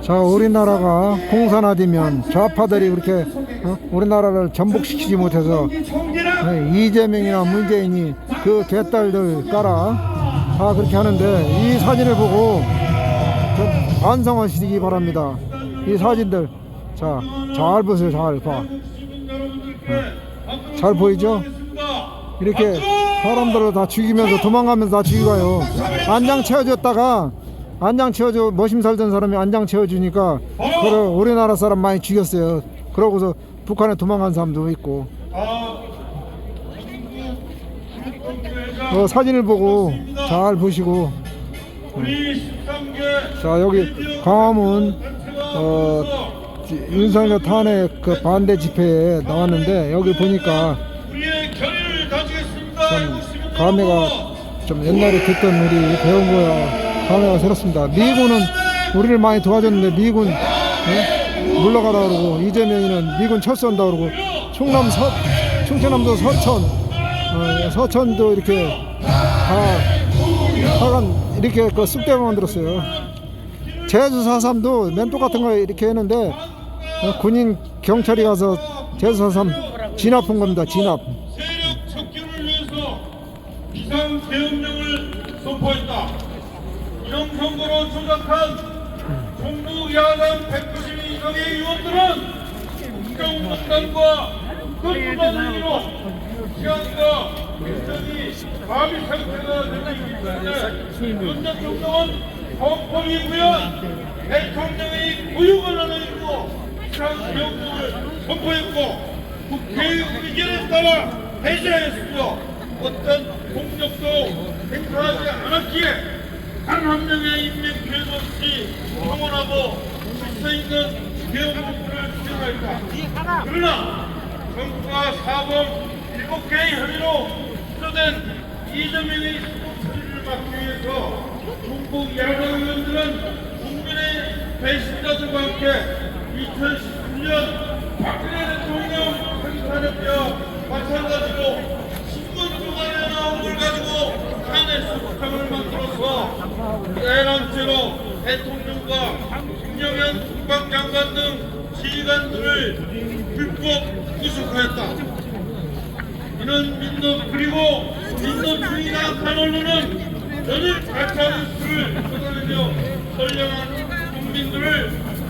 자, 우리나라가 공산화되면 좌파들이 그렇게 우리나라를 전복시키지 못해서 이재명이나 문재인이 그 개딸들 깔아 다 그렇게 하는데, 이 사진을 보고 좀 반성하시기 바랍니다. 이 사진들 자, 잘 보세요. 잘 봐. 잘 보이죠? 이렇게 사람들을 다 죽이면서 도망가면서 다 죽이고요. 안장 채워줬다가 안장 채워줘, 머심 살던 사람이 안장 채워주니까 그래, 우리나라 사람 많이 죽였어요. 그러고서 북한에 도망간 사람도 있고. 사진을 보고 잘 보시고. 자, 여기 광화문 윤석열 탄핵 그 반대 집회에 나왔는데, 여기 보니까 좀 감회가, 좀 옛날에 듣던 우리 배운 거야 감회가 새롭습니다. 미군은 우리를 많이 도와줬는데 미군 물러가라 그러고, 이재명이는 미군 철수한다 그러고, 충청남도 서천도 이렇게 다 하간 이렇게 그 쑥대만 만들었어요. 제주 4.3도 맨 똑같은 거 이렇게 했는데 군인 경찰이 가서 제주 4.3 진압한 겁니다. 진압. 세력 척결을 위해서 비상계엄령을 선포했다. 이런 선거로 조작한 종북 야당 190 이상의 의원들은 국정농단과 끝부단 행위로 시간과 일정이 마비 상태가 되고 있기 때문에 윤 대통령은 헌법이 부여한 대통령의 구역을 하나이고 비상계엄령을 선포했고, 국회의 의견에 따라 해제하였으며 어떤 공격도 행사하지 않았기에 단 한 명의 인명 피해도 없이 성원하고 질서 있는 계엄문구를 수행하였다. 그러나 정부가 사범 7개의 혐의로 기소된 이재명의 수복 처리를 막기 위해서 중국 야당 의원들은 국민의 배신자들과 함께 2019년 박근혜 대통령 생산의 때와 마찬가지로 신문 주간에 나온 걸 가지고 탄핵 소탕을 만들어서 내란죄로 대통령과 김영현 국방장관 등 지휘관들을 불법 구속하였다. 이는 민노주의 나악한 언론은 연일 가짜 뉴스를 쏟아내며 선량한 국민들을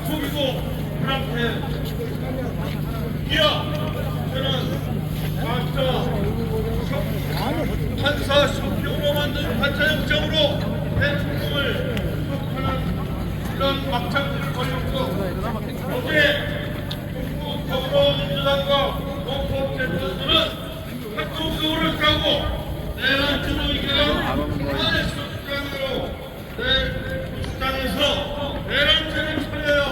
속이고 그렇게 이어 저는 판사 신병으로 만든 가짜영장으로 대통령을 구속하는 이런 막장들을 벌였고, 어제 중국 더불어민주당과 헌법재판소는 학교교를 까고 내란죄로 이겨낸 탄핵 소추장으로 내국당에서 내란죄를 처리하여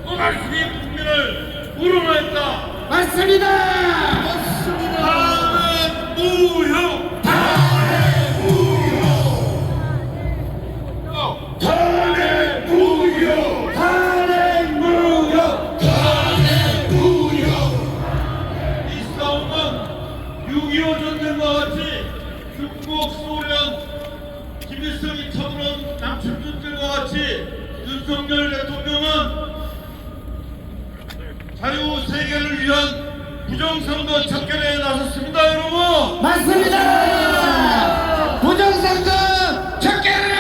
또다시 국민을 우롱하였다. 맞습니다. 탄핵 무효! 탄핵 무효! 탄핵 무효! 탄핵 무효! 탄핵 무효! 이 싸움은 6.25 전쟁과 같이 중국 소련 김일성이 쳐들은 남침전쟁과 같이 윤석열 대통령은 자유세계를 위한 부정선거 척결에 나섰습니다. 여러분, 맞습니다. 부정선거 척결하라!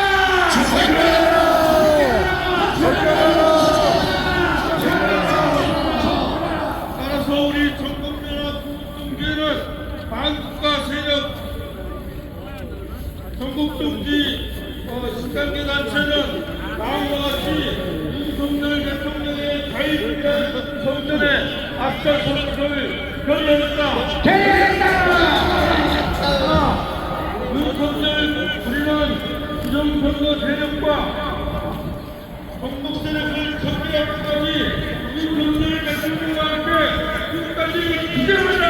따라서 우리 전국연합 구국동지회는 반국가 세력 전국동지 10단계 단체는 다음과 같이 윤석열 대통령의 자유주의 선전에 앞장서를 결의했다. 윤석열 우리는 부정선거 세력과 전국 세력을 척결하기까지 윤석열 대통령과 함께 끝까지 기대하자.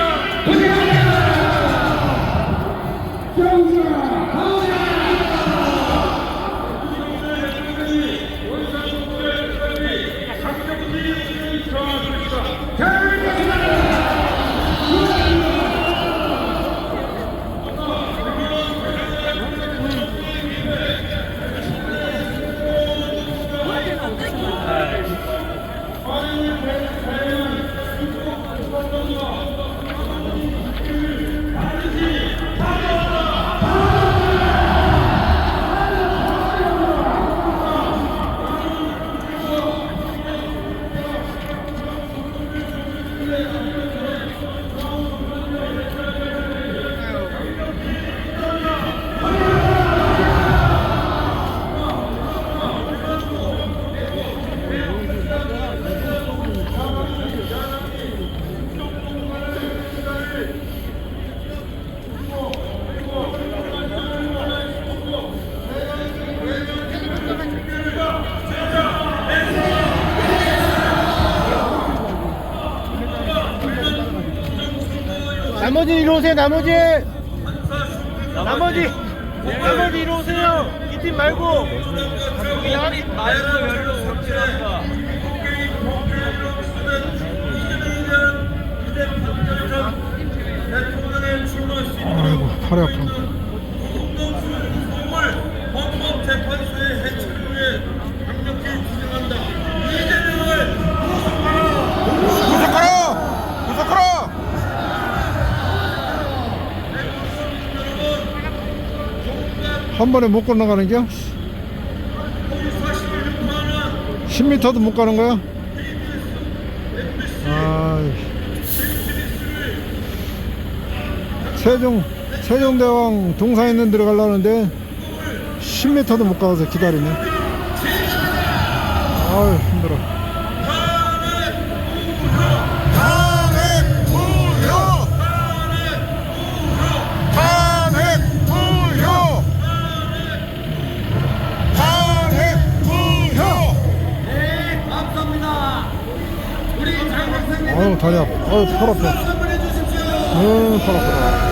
나머지 이리 오세요. 나머지 이리 오세요. 이 팀 말고. 아이고 팔이 아파. 헌법재판소의 해체를 위해 강력히 주장한다. 이재명을 구속하라! 한 번에 못 건너가는 겨? 10m도 못 가는 거야? 세종대왕 동상 있는 데로 가려는데 10m도 못 가서 기다리네. 아유 힘들어. 아유 다리 아파. 아유 팔 아파. 아유 팔 아파.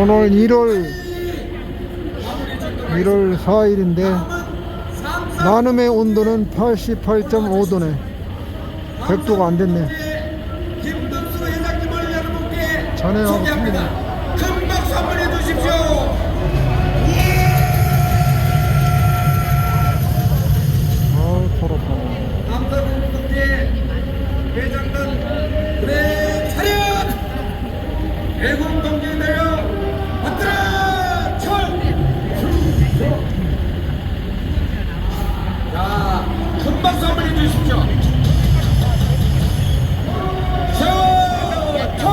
오늘 1월 4일인데 나눔의 온도는 88.5도네. 100도가 안 됐네. 김덕수 회장님을 여러분께 전해하고 소개합니다. 큰 박수 한번 해주십시오. 아우 팔 아파. 남사공동체 회장단 그래 차렷 애국 동지 내려 받들어 철. 자, 큰 박수 한번 해주십시오. 세워 총.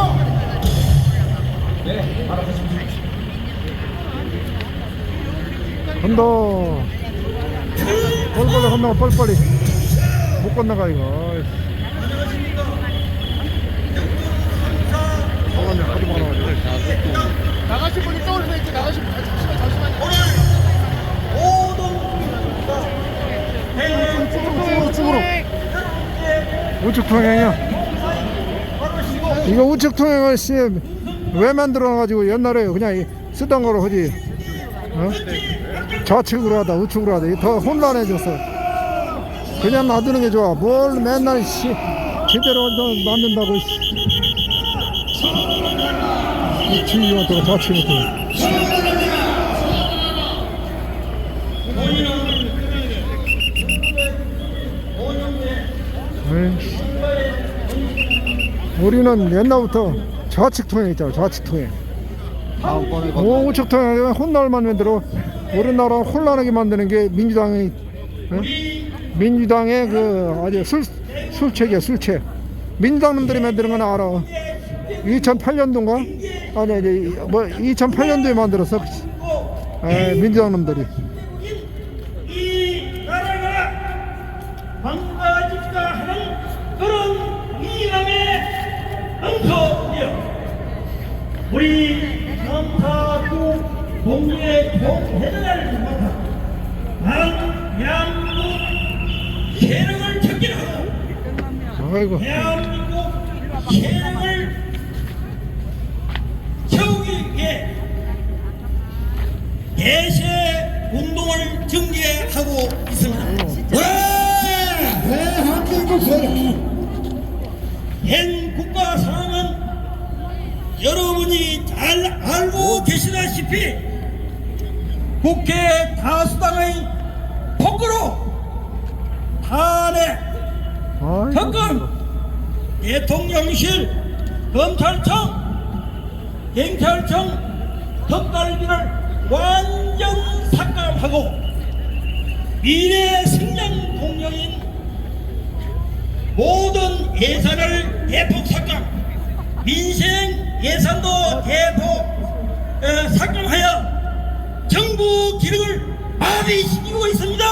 네, 바로 하십시오. 간다. 빨리빨리 건너가. 빨리빨리 못 건너가 이거. 잠깐만 하도 많아가지고. 나가신 분이 떠올려 있지. 나가신 분. 잠시만요. 우측으로. 우측 통행이야. 이거 우측 통행을 왜 만들어놔가지고 옛날에 그냥 쓰던 거로 하지. 어? 좌측으로 하다 우측으로 하다 이게 더 혼란해졌어. 그냥 놔두는 게 좋아. 뭘 맨날 제대로 만든다고. 우측이 어떻고 좌측이 어떻고. 우리는 옛날부터 좌측 통행 있잖아. 좌측 통행. 우측 통행 혼날만 만들어. 우리나라 혼란하게 만드는 게 민주당의 민주당의 그 아주 술책이야. 술책. 민주당 놈들이 만드는 건 알아. 2008년도인가? 아니 이제 뭐 2008년도에 만들었어. 민주당 놈들이. 이 나라가 망가질까 하는 그런 이남의 엉터이요. 우리 남타구 동료의 통해를 대한민국 세력을 척결하고 아이고. 대한민국 세력을 세우기 위해 대세 운동을 전개하고 있습니다. 대한민국 세력. 현 국가 상황은 여러분이 잘 알고 계시다시피 국회 다수당의 폭거로 탄핵, 특검, 대통령실, 검찰청, 경찰청, 특갈비를 완전 삭감하고 미래 생명 동력인 모든 예산을 대폭 삭감, 민생 예산도 대폭 삭감하여 정부 기능을 마비시키고 있습니다.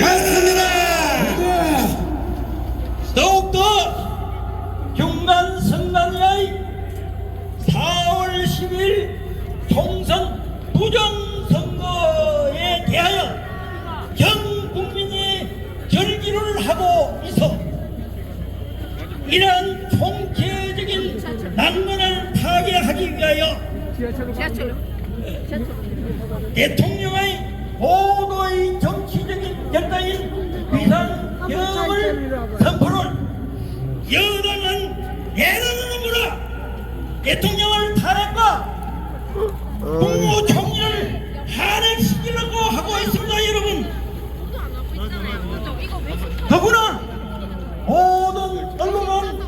맞습니다. 더욱더 경남 성남의 4월 10일 총선 부정선거에 대하여 전 국민이 결기를 하고 있어 이러한 총체적인 난관을 타개하기 위하여 대통령의 모두의 정치적인 결단인 비상경을 선포를 여당은 내란으로 대통령을 탄핵과 국무총리를 탄핵시키려고 하고 있습니다. 여러분, 더구나 모든 언론은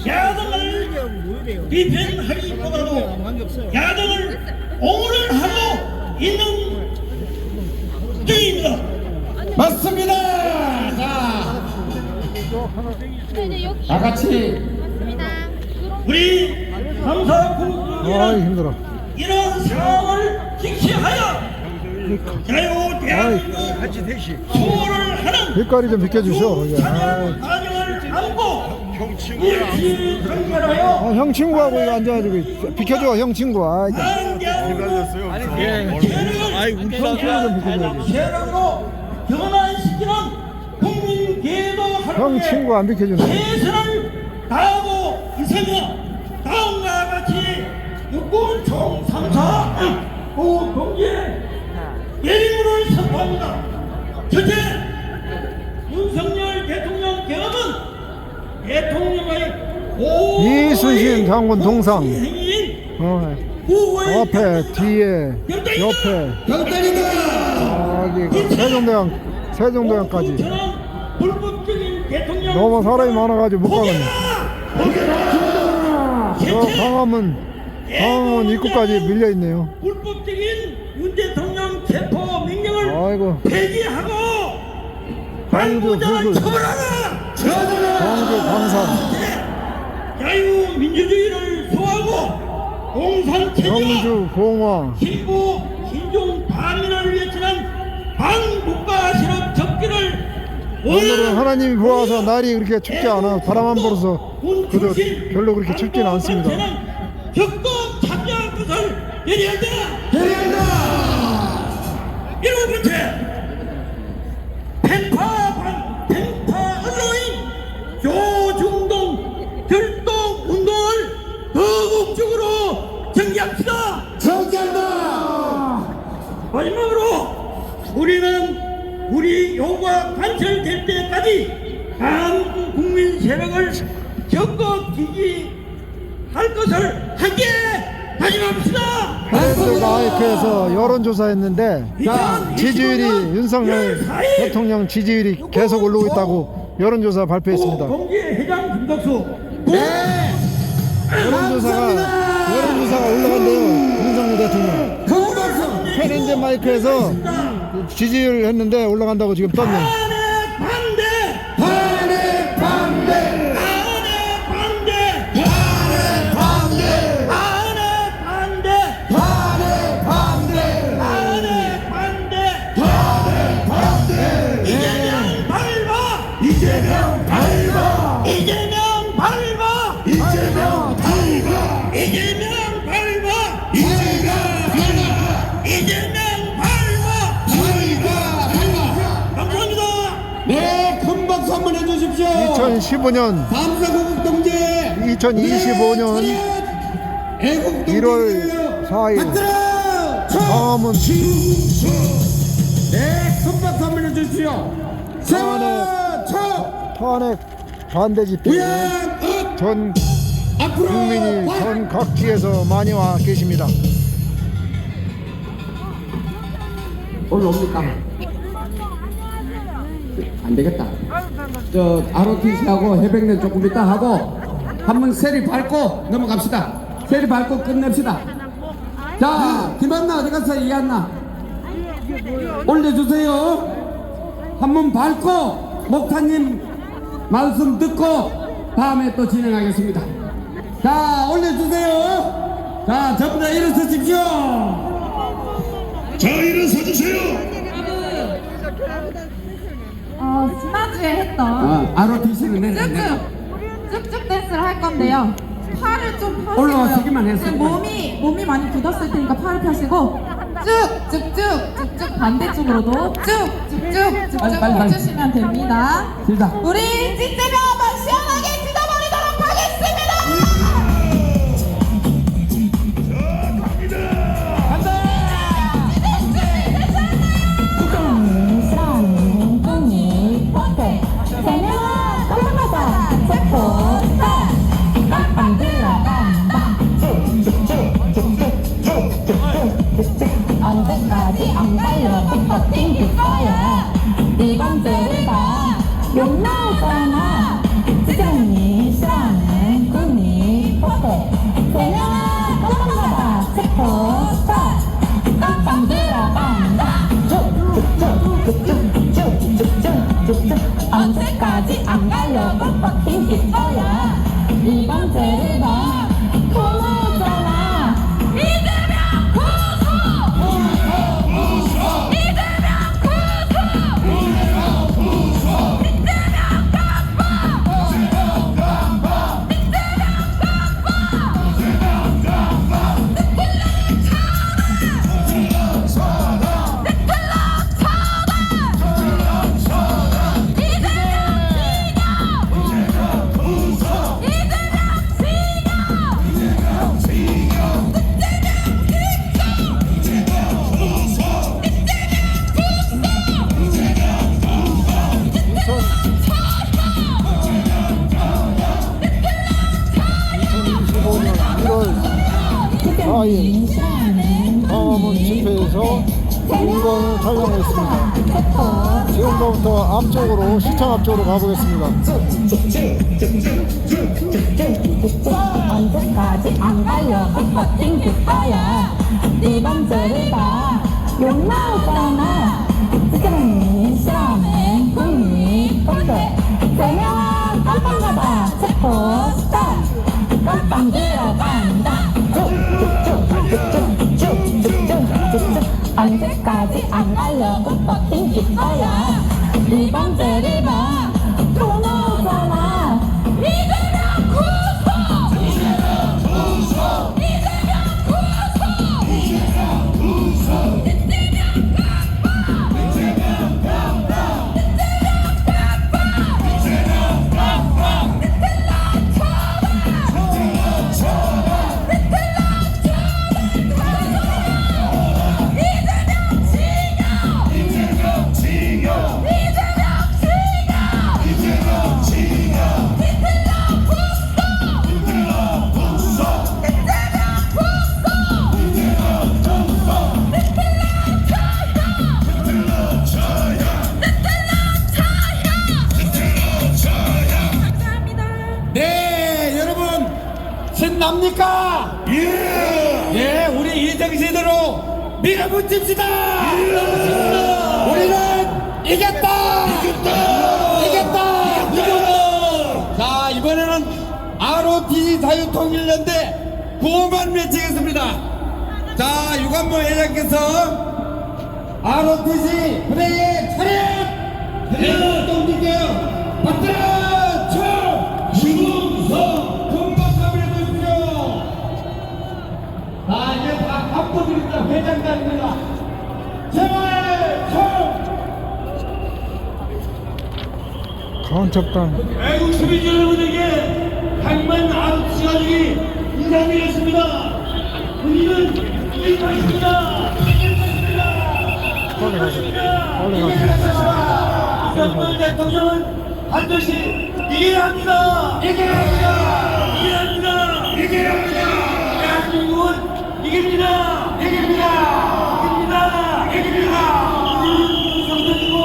야당을 비판하기보다도 야당을 옹호를 하고 있는 중입니다. 맞습니다. 다 같이 우리 아이 감사국민은 힘들어. 이런 상황을 직시하여 자유 대한민국 수호를 하는 빛깔이 좀 비켜주셔. 거기. 사냥 과정을 안고 일치 전결하여 형 친구하고 이거 앉아가지고 비켜줘 형 친구. 아, 기다렸어요. 형 친구 좀 비켜줘야지. 세력으로 변화시키는 국민 계도하는 형 친구 안 비켜주네. 최선을 다하고 있으며 다음과 같이 육군 총 3사 동지의 예림을 선포합니다. 첫째, 윤석열 대통령 경험은 대통령의 이순신 장군 동상. 행위인 어, 후보의 앞에 뒤에 옆에 결단이다. 여기 세종대왕까지 저는 불법적인 대통령 너무 사람이 많아가지고 못 가겠네. 저 강화문 입구까지 밀려 있네요. 불법적인 윤 대통령 체포 명령을 아이고 폐기하고 광주 반부자를 훌훌 처벌하라. 광주 광산 자유민주주의를 소화하고 공산체제와 경주 공화 신부 신종 반민을 외치는 반국가 실업 접기를 오늘은 하나님이 보아서 날이 그렇게 춥지 않아. 바람만 불어서 그저 별로 그렇게 춥지는 않습니다. 적극 참여할 것을 예리한다. 일곱 번째, 펜파 언론인 조중동 결동 운동을 거국적으로 전개합시다. 마지막으로 우리는 우리 요구가 관철될 때까지 한 국민 세력을 적극 지지할 것을 함께 다짐합시다. 밴드 마이크에서 여론조사했는데 지지율이 윤석열 대통령 지지율이 계속 오르고 있다고 여론조사 발표했습니다. 공기의 회장 김덕수. 여론조사가 올라간대요. 윤석열 대통령. 페렌제 마이크에서 지지율 했는데 올라간다고 지금 떴네. 네, 큰 박수 한번 해주십시오. 2015년 감사고국 동지 2025년 1월 4일 강화문 네, 큰 박수 한번 해주십시오. 탄핵 반대 집회 전 국민이 전 각지에서 많이 와 계십니다. 올라옵니까? 안 되겠다. 저 ROTC하고 해병대 조금 이따 하고 한번 세리 밟고 넘어갑시다. 세리 밟고 끝냅시다. 자, 김한나 어디 갔어? 이한나 올려주세요. 한번 밟고 목사님 말씀 듣고 다음에 또 진행하겠습니다. 자, 올려주세요. 자, 전부 다 일어서십시오. 자, 일어서 주세요. 지난주에 했던 ROTC는 쭉쭉 댄스를 할 건데요. 팔을 좀 펴시고요. 올라와서기만 했을 지금 거예요. 몸이 많이 굳었을 테니까 팔을 펴시고 쭉쭉쭉 반대쪽으로도 쭉쭉쭉 빨리. 해주시면 됩니다. 시작. 우리 찐재명 한번 시원하게 찢어버리도록 하겠습니다. 언제까지 안 갈려 빅터 땡길 거야. 이번 주를 다욕 나오잖아. 지정이 싫어하는 꿈이 포테 세명아 도망가다 체포스타 깜빵 들어간다. 쭉쭉쭉쭉쭉쭉쭉쭉 언제까지 안 갈려 빅터 땡길 거야. 이번 주를 다 토너잖아. 광화문 집회에서 물건을 촬영했습니다. 지금부터 앞쪽으로 시청 앞쪽으로 가보겠습니다. 언제까지 안 갈려 빅터 땡길 거야. 이번 주를 다욕 나오잖아. 지정이 싫어하는 꿈이 포테 세명아 깜빵 가다 체포스타 깜빵 들어간다. 언제까지 안 갈려 빅터 땡길 거야. 이번 주를 봐 토너잖아. 이재명 구속! 이재명 구속! 이재명 구속! 이재명 구속! 이재명 깜빵! 이재명 깜빵! 이재명 깜빵! 이재명 깜빵! 네, 여러분 신납니까? 예, 우리 이 정신으로 밀어붙입시다. 우리는 이겼다. 자, 이번에는 ROTC 자유통일연대 구호만 외치겠습니다. 자, 유관모 회장께서 ROTC 플레이의 차렷! 차렷! 동지께요 박수를 쳐! 주문서 금박감을 해주십시오. 자, 이제 다 감독입니다. 회장단입니다. 제발 쳐! 강원척당 애국 시민 여러분에게 강만 ROTC 가족이 인사드리겠습니다. 우리는 이기겠습니다. 빨리 가세요. 윤석열 대통령은 반드시 이겨야 합니다. 대한민국은 이깁니다. 우리는 성전이고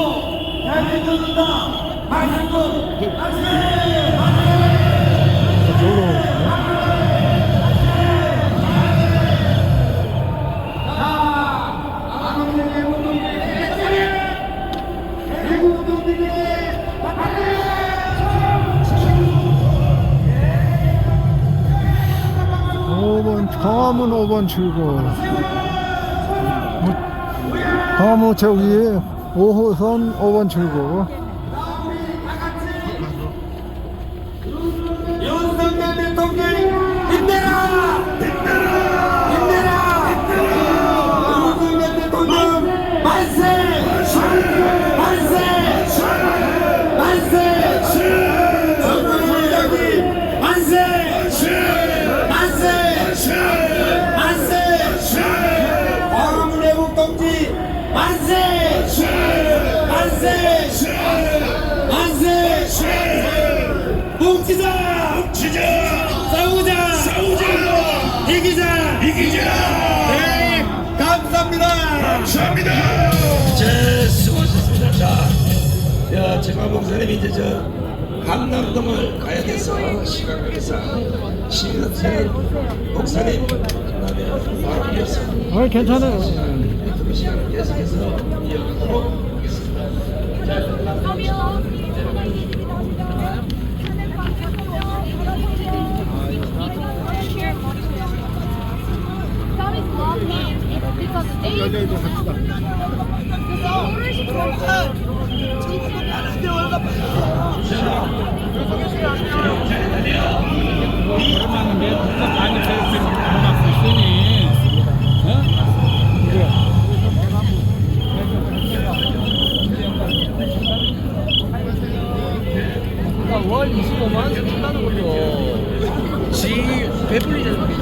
대한민국은 다 만상국 광화문 5번 출구. 광화문 저기 5호선 5번 출구. 윤석열 대통령 힘내라! 힘내라! 윤석열 대통령 만세! 만세! 만세! 정부의 여기 만세! 만세! 만세! 광화문 애국 동지 만세! 만세! 만세! 뭉치자! 싸우자! 이기자! 네, 감사합니다! 수고하셨습니다. 자, 제가 목사님이 이제 저 강남동을 가야 돼서 시간에서 시민단체는 목사님 만나면 바로 이어서 괜찮아요. 그 시간을 계속해서 이어가도록 하겠습니다. 월 25만 준다는 거죠. 지 배불리잖아요.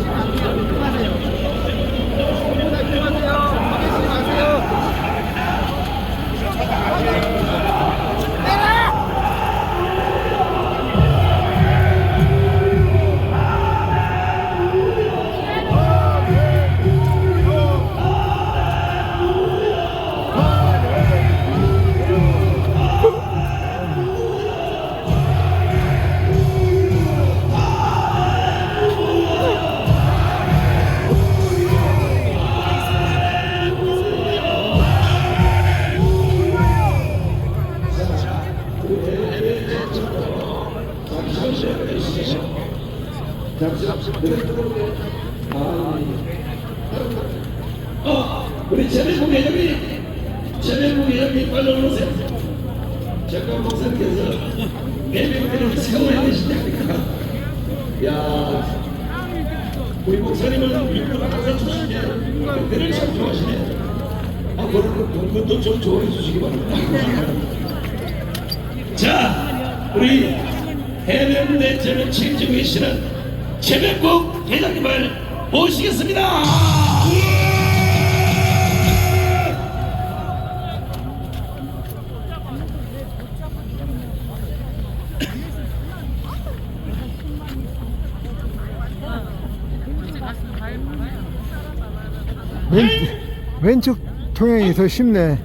우리 재배국 회장님 빨리 오세요. 잠깐 목사님께서 대배국회를 세워야 되시냐니까. 야, 우리 목사님은 미국 강사 출신이에 대를 참 좋아하시네. 그런 공부도 좀 좋아해 주시기 바랍니다. 자, 우리 해병대 제를 책임지고 계시는 재배국 회장님을 모시겠습니다. 왼쪽 통행이 더 쉽네.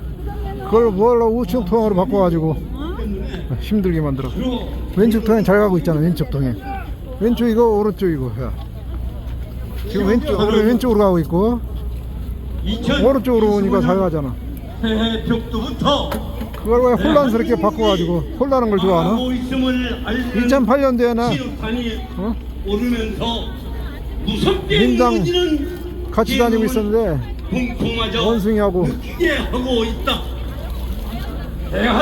그걸 뭘로 우측 통행으로 바꿔가지고 힘들게 만들어. 왼쪽 통행 잘 가고 있잖아. 왼쪽 통행. 왼쪽 이거 오른쪽 이거. 야. 지금 왼쪽으로 가고 있고 오른쪽으로 오니까 잘 가잖아. 새벽부터 그걸 왜 혼란스럽게 바꿔가지고 혼란한 걸 좋아하나? 2008년도에나 오르면서 무섭게 민당 무너지는 같이 다니고 있었는데 공포마저 원숭이하고 느끼게 하고 있다.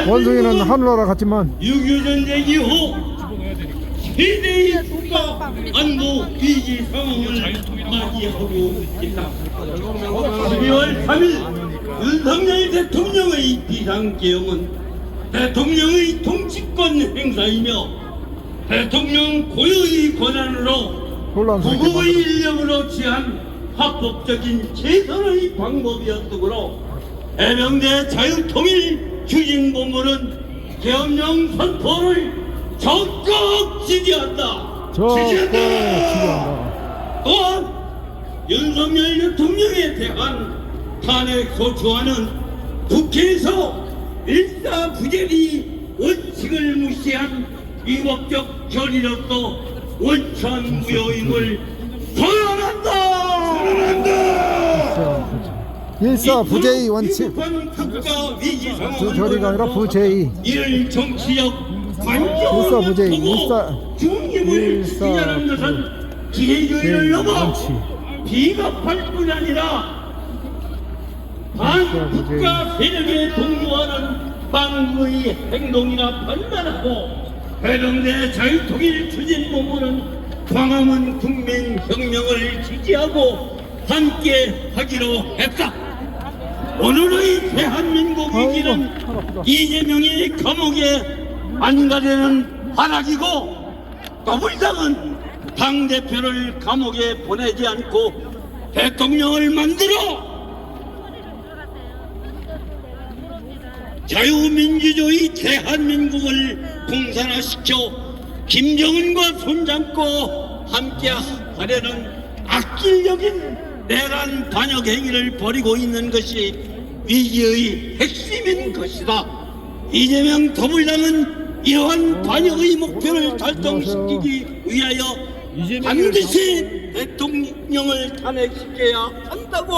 원숭이는 하늘나라 같지만 6.25 전쟁 이후 세대의 국가 안보 위기 상황을 맞이하고 있다. 12월 3일 윤석열 대통령의 비상계엄은 대통령의 통치권 행사이며 대통령 고유의 권한으로 혼란스럽게 국무의 만들어. 인력으로 취한 합법적인 최선의 방법이었으므로 해병대 자유통일휴진본부는 계엄령 선포를 적극 지지한다. 또한 윤석열 대통령에 대한 탄핵 소추안은 국회에서 일사부재리 원칙을 무시한 위법적 결의로서 원천무효임을 선언한다. 일사부재의 원칙. 그 결의가 아니라 부재의. 이를 정치적 관점으로 일사부재의 보고 중립을 지지하는 것은 기회주의를 넘어 원칙. 비겁할 뿐 아니라 반국가 세력에 동조하는 망부의 행동이나 판단하고 해병대 자유통일 추진본부는 광화문 국민혁명을 지지하고 함께 하기로 했다. 오늘의 대한민국 위기는 이재명이 감옥에 안 가려는 환악이고 더불당은 당대표를 감옥에 보내지 않고 대통령을 만들어 자유민주주의 대한민국을 공산화시켜 김정은과 손잡고 함께 하려는 악질적인 내란 반역 행위를 벌이고 있는 것이 위기의 핵심인 것이다. 이재명 더불당은 이러한 반역의 목표를 달성시키기 위하여 반드시 대통령을 탄핵시켜야 한다고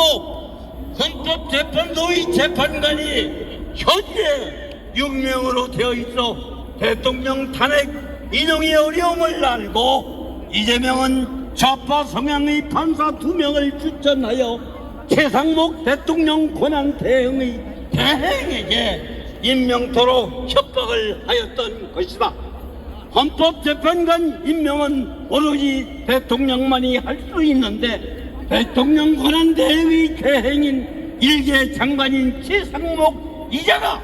헌법재판소의 재판관이 현재 6명으로 되어 있어 대통령 탄핵 인용의 어려움을 알고 이재명은 좌파 성향의 판사 2명을 추천하여 최상목 대통령 권한 대행의 대행에게 임명토록 협박을 하였던 것이다. 헌법재판관 임명은 오로지 대통령만이 할 수 있는데 대통령 권한 대행의 대행인 일개 장관인 최상목 이자가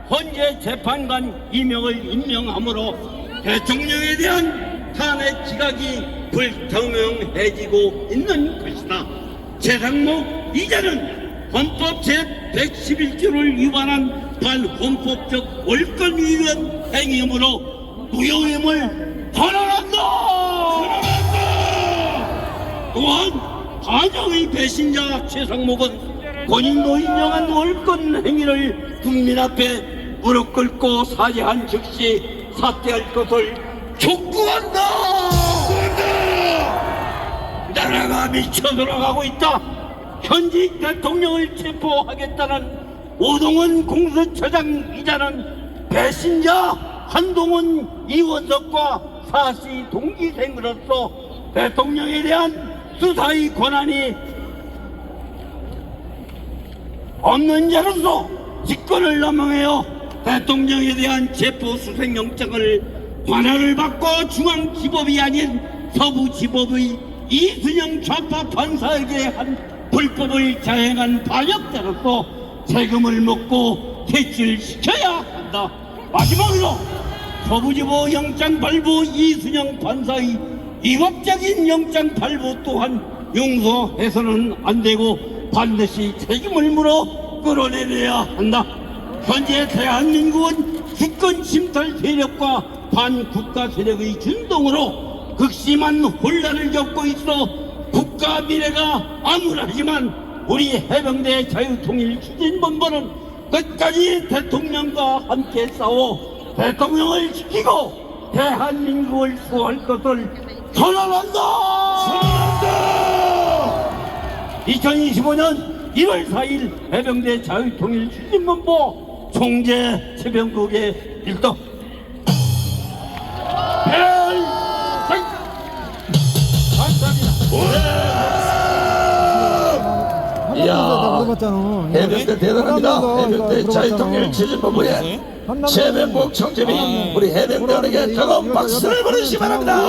헌재 재판관 임명을 임명함으로 대통령에 대한 탄핵 지각이 불투명해지고 있는 것이다. 최상목 이자는 헌법 제111조를 위반한 반헌법적 월권위반 행위이므로 무효임을 선언한다. 또한 반역의 배신자 최상목은 본인도 인정한 월권 행위를 국민 앞에 무릎 꿇고 사죄한 즉시 사퇴할 것을 촉구한다. 나라가 미쳐 돌아가고 있다. 현직 대통령을 체포하겠다는 오동원 공수처장 이자는 배신자 한동훈 이원석과 사시 동기생으로서 대통령에 대한 수사의 권한이 없는 자로서 직권을 남용하여 대통령에 대한 체포수색영장을 관할을 받고 중앙지법이 아닌 서부지법의 이순영 좌파 판사에게 한 불법을 자행한 반역자로서 세금을 먹고 퇴출시켜야 한다. 마지막으로 서부지법 영장 발부 이순영 판사의 위법적인 영장 발부 또한 용서해서는 안 되고 반드시 책임을 물어 끌어내려야 한다. 현재 대한민국은 주권 침탈 세력과 반국가 세력의 준동으로 극심한 혼란을 겪고 있어 국가 미래가 암울하지만 우리 해병대 자유통일추진본부는 끝까지 대통령과 함께 싸워 대통령을 지키고 대한민국을 수호할 것을 선언한다. 2025년 1월 4일 해병대 자유통일추진본부 총재 최병국의 일동 이야, 해병대 대단합니다. 해병대 자유통일 추진본부의 최병국 총재님, 우리 해병대원에게 뜨거운 박수를 보내주시기 바랍니다.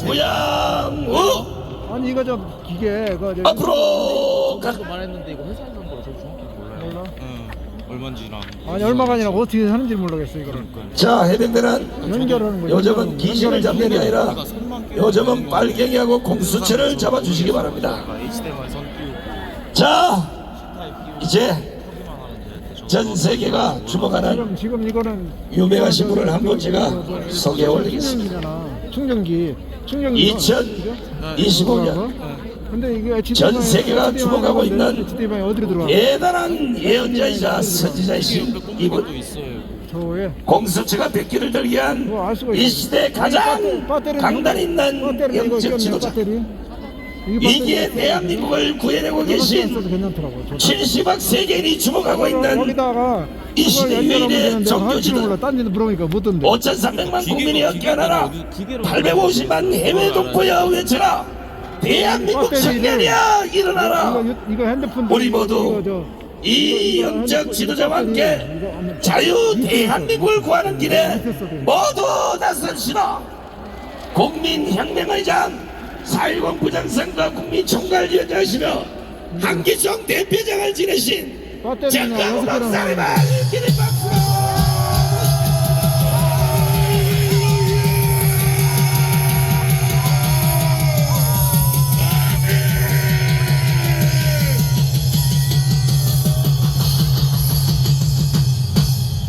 무양우 아니 이거 좀 기계 그거 앞으로 가. 말했는데 이거 회사에서 하는 거라 저도 정확히 몰라요. 몰라? 얼마인지랑. 아니 얼마가 아니라 어떻게 하는지 모르겠어 이거를. 자, 해병대는 연결하는 거. 요즘은 기신을 잡는 게 아니라 요즘은 빨갱이하고 공수처를 잡아주시기 바랍니다. 자, 이제 전 세계가 주목하는 지금 이거는 유명하신 분을 한번 제가 소개해 올리겠습니다. 충전기. 2025년 근데 이게 전 세계가 주목하고 있는 HDMI 어디로 들어와? 대단한 예언자이자 선지자이신 이분, 저에 공수처가 백기를 들기 위한 이 시대 가장 강단 있는 영적 지도자, 이기에 대한민국을 구해내고 계신 괜찮더라고. 70억 세계인이 주목하고 있는 여기다가 이 시대 유일의 정교지도 딴 데는 물어보니까 묻던데. 5,300만 국민이 어깨하나라 850만 해외 동포여 외쳐라. 대한민국 청년이야 일어나라. 이거 핸드폰 우리 모두 이 영적 지도자와 함께 자유 대한민국을 구하는 길에 모두 나섭시다. 국민혁명의 장 4.10 부장선거 국민총괄위원장이시며 한기총 대표장을 지내신 정강훈 박사님을 기립 박수.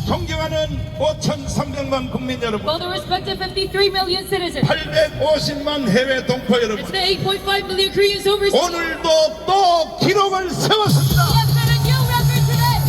존경하는 5,300만 국민 여러분, Well, the respective 53 million citizens. 850만 해외 동포 여러분, It's the 8.5 million Koreans overseas. 오늘도 또 기록을 세웠습니다. We have set a new record today.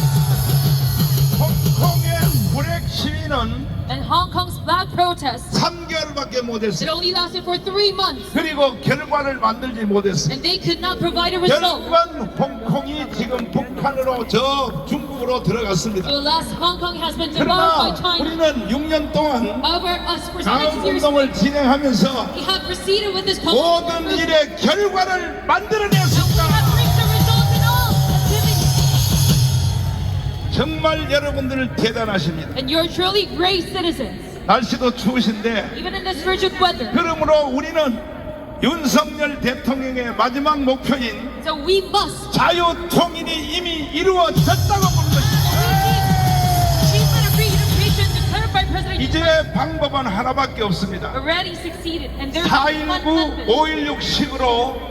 홍콩의 불행 시위는 And Hong Kong's flag protest, 3개월밖에 it 못했어요. only lasted for 3 months. 그리고 결과를 만들지 못했어요. And they could not provide a result. 결국은 홍콩이 지금 북한으로 저 중국으로 들어갔습니다. The last Hong Kong has been devoured by 그러나 China. 우리는 6년 동안 However, us for 6 다음 years, 운동을 진행하면서 we have proceeded with this 모든 movement. 일의 결과를 We 만들어냈습니다. have reached a result in all activities. 정말 여러분들 대단하십니다. And you're truly great citizens. 날씨도 추우신데 Even in this frigid weather. 그러므로 우리는 윤석열 대통령의 마지막 목표인 So we must 자유 통일이 이미 이루어졌다고 보는 것입니다. achievement of reunification declared by President 이제 방법은 하나밖에 없습니다. already succeeded. And there's only one 4.19, method. 5.16식으로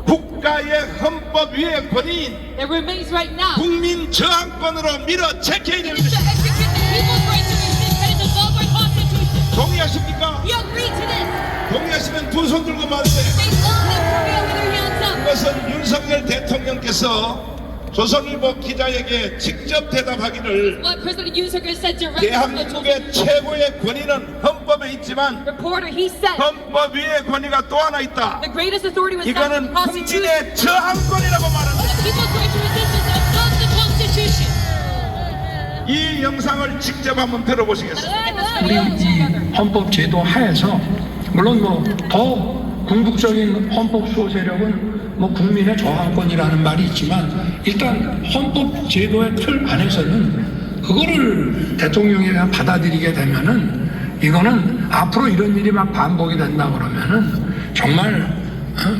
국가의 헌법 위의 권위인 There remains right now 국민 저항권으로 밀어제껴야 is to 됩니다. execute the people's right to resist and dissolve our constitution. 동의하십니까? We agree to this. 동의하시면 두 손 들고 말세요. They all have to be with their hands up. 그것은 윤석열 대통령께서 조선일보 기자에게 직접 대답하기를 What President Yoon Suk-yeol said directly to the 대한민국의 최고의 권위는 헌법에 있지만 reporter, he said 헌법 위의 권위가 또 하나 있다. the greatest authority was found in the 이거는 Constitution. 국민의 저항권이라고 말합니다. The people's right to resist is above the Constitution. 이 영상을 직접 한번 들어보시겠습니다. Let us listen together. 헌법 제도 하에서 물론 뭐 더 궁극적인 헌법 수호 세력은 뭐 국민의 저항권이라는 말이 있지만 일단 헌법 제도의 틀 안에서는 그거를 대통령이 그냥 받아들이게 되면은 이거는 앞으로 이런 일이 막 반복이 된다 그러면은 정말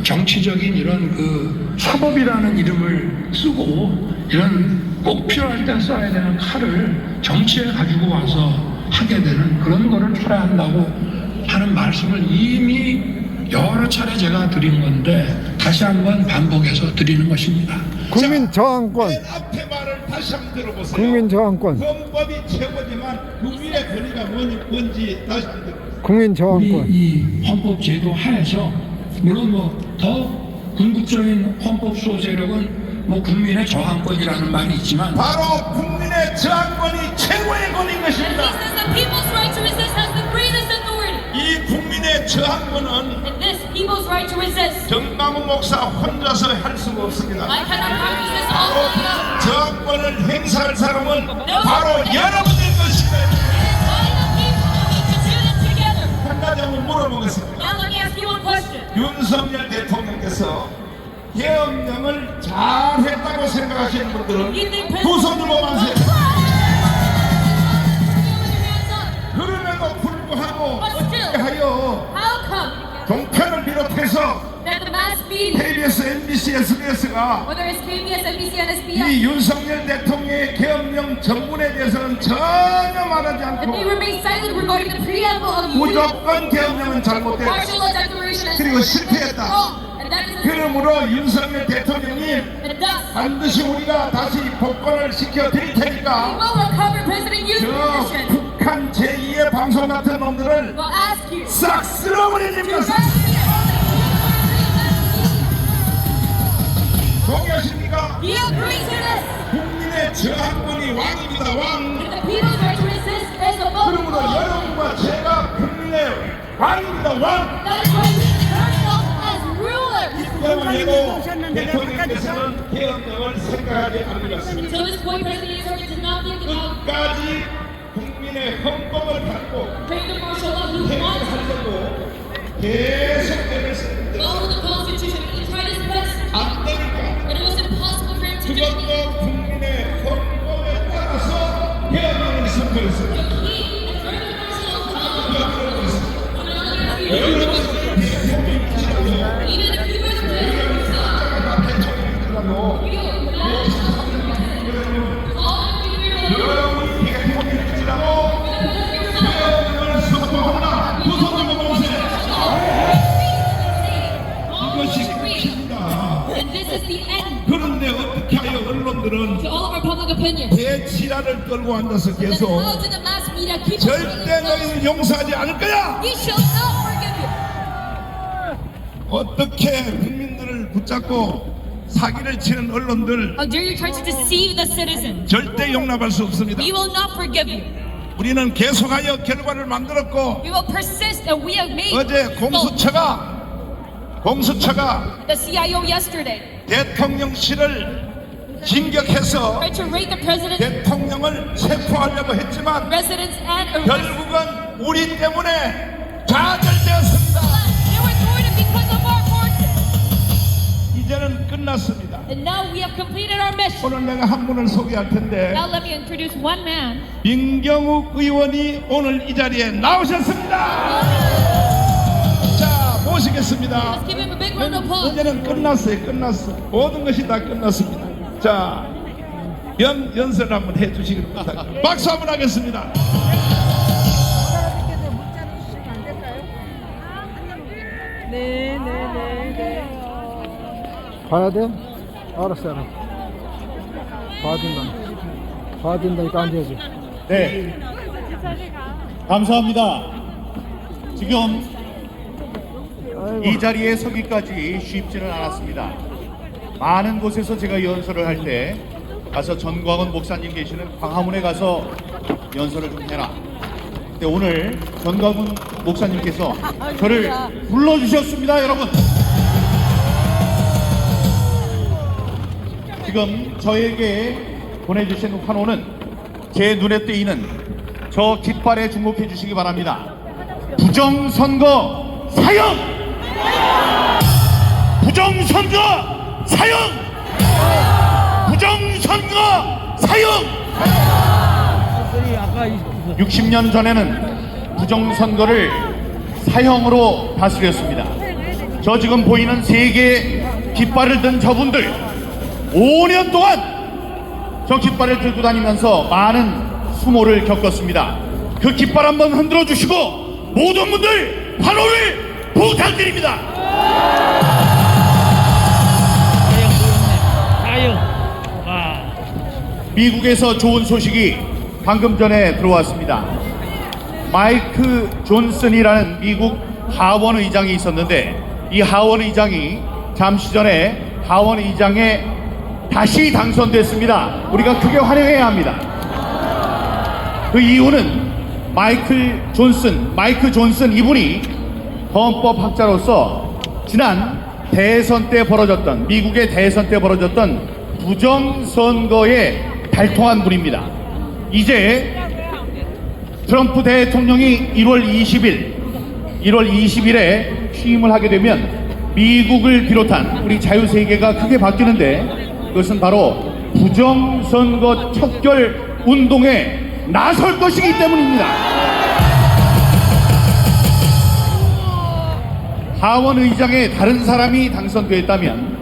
정치적인 이런 그 사법이라는 이름을 쓰고 이런 꼭 필요할 때 써야 되는 칼을 정치에 가지고 와서 하게 되는 그런 거를 철회한다고 하는 말씀을 이미 여러 차례 제가 드린 건데 다시 한번 반복해서 드리는 것입니다. 국민 저항권, 맨 앞에 말을 다시 한번 들어보세요. 국민 저항권, 헌법이 최고지만 그 위의 권위가 뭔지 다시 한번 들어보세요. 국민 우리 저항권. 이 헌법 제도 하에서 물론 뭐 더 궁극적인 헌법 수호 세력은 뭐 국민의 저항권이라는 말이 있지만 바로 국민의 저항권이 최고의 권위인 And 것입니다. he says the people's right to resist has the greatest authority. 이 국민의 저항권은 And this people's right to resist, 정강훈 목사 혼자서 할 수가 없습니다. I cannot practice this all 바로 by myself. 저항권을 행사할 사람은 바로 여러분일 것입니다. Why the people need to do this together? 한 가지 한번 물어보겠습니다. Now let me ask you one question. 윤석열 대통령께서 계엄령을 잘했다고 생각하시는 분들은 두 손 들고 만세요. 그럼에도 불구하고 어떻게 하여 How come 종편을 비롯해서 that the mass media, KBS, MBC, SBS가 whether it's KBS, NBC, and SBS, 이 윤석열 대통령의 계엄령 전문에 대해서는 전혀 말하지 that they 않고 remain silent regarding the preamble of the 무조건 계엄령은 잘못됐다. martial law declaration as 그리고 실패했다. wrong. And that is 그러므로 윤석열 대통령이 and thus 반드시 우리가 다시 복권을 시켜 드릴 we 테니까 will recover President Yoon's 저 position. 북한 제2의 방송 같은 놈들을 We'll ask you 싹 쓸어버리는 to 것을 동의하십니까? he agrees to this. 국민의 저항권이 왕입니다. 왕. The people's right to resist is above the 그러므로 law. 여러분과 제가 국민의 왕입니다. 왕. That is why we declare ourselves as rulers. 대통령께서는 계엄령을 생각하지 않으셨습니다. Until this point, President Yoon did not think about 끝까지 국민의 헌법을 받고 breaking the martial law. He wanted to 하려고 계속 애를 썼는데 follow the Constitution. He tried his best, 안 되니까 but it was impossible for him to do. 그것도 국민의 헌법에 따라서 계엄령을 선포했습니다. He and during the martial law, even if he was president himself, 여러분이 대통령이라고 계엄령을 선포하나 두 손을 모으세요. 이것이 끝입니다. and this is the end 그런데 어떻게 하여 언론들은 to all of our public opinion. 대치라를 끌고 앉아서 Then 계속 how did the mass media keep 절대 너희는 용서하지 않을 거야. We shall not forgive you. 어떻게 국민들을 붙잡고 사기를 치는 언론들 How dare you try to deceive the citizens? 절대 용납할 수 없습니다. We will not forgive you. 우리는 계속하여 결과를 만들었고 We will persist, and we have made 어제 공수처가 the CIO yesterday 대통령실을 진격해서 tried to raid the president, 대통령을 체포하려고 했지만 residence, and arrest. 결국은 우리 때문에 좌절되었습니다. They were thwarted because of our forces. 이제는 끝났습니다. And now we have completed our mission. 오늘 내가 한 분을 소개할 텐데 Now let me introduce one man. 민경욱 의원이 오늘 이 자리에 나오셨습니다. 자, 모시겠습니다. Let's give him a big round of applause. 이제는 끝났어. 모든 것이 다 끝났습니다. 자, 연설 한번 해주시기 바랍니다. 박수 한번 하겠습니다. 봐야 돼? 알았어. 봐야 된다니까 앉아야지. 네. 감사합니다. 지금 이 자리에 서기까지 쉽지는 않았습니다. 많은 곳에서 제가 연설을 할 때 가서 전광훈 목사님 계시는 광화문에 가서 연설을 좀 해라. 근데 오늘 전광훈 목사님께서 저를 불러주셨습니다, 여러분. 지금 저에게 보내주신 환호는 제 눈에 띄는 저 깃발에 주목해 주시기 바랍니다. 부정선거 사형! 부정선거 사형! 부정선거 사형! 60년 전에는 부정선거를 사형으로 다스렸습니다. 저 지금 보이는 3개의 깃발을 든 저분들 5년 동안 저 깃발을 들고 다니면서 많은 수모를 겪었습니다. 그 깃발 한번 흔들어 주시고 모든 분들 환호를 부탁드립니다. 미국에서 좋은 소식이 방금 전에 들어왔습니다. 마이크 존슨이라는 미국 하원 의장이 있었는데 이 하원 의장이 잠시 전에 하원 의장에 다시 당선됐습니다. 우리가 크게 환영해야 합니다. 그 이유는 마이크 존슨 이분이 헌법학자로서 지난 대선 때 벌어졌던 미국의 대선 때 벌어졌던 부정선거에 달통한 분입니다. 이제 트럼프 대통령이 1월 20일에 취임을 하게 되면 미국을 비롯한 우리 자유세계가 크게 바뀌는데 그것은 바로 부정선거 척결 운동에 나설 것이기 때문입니다. 하원 의장에 다른 사람이 당선됐다면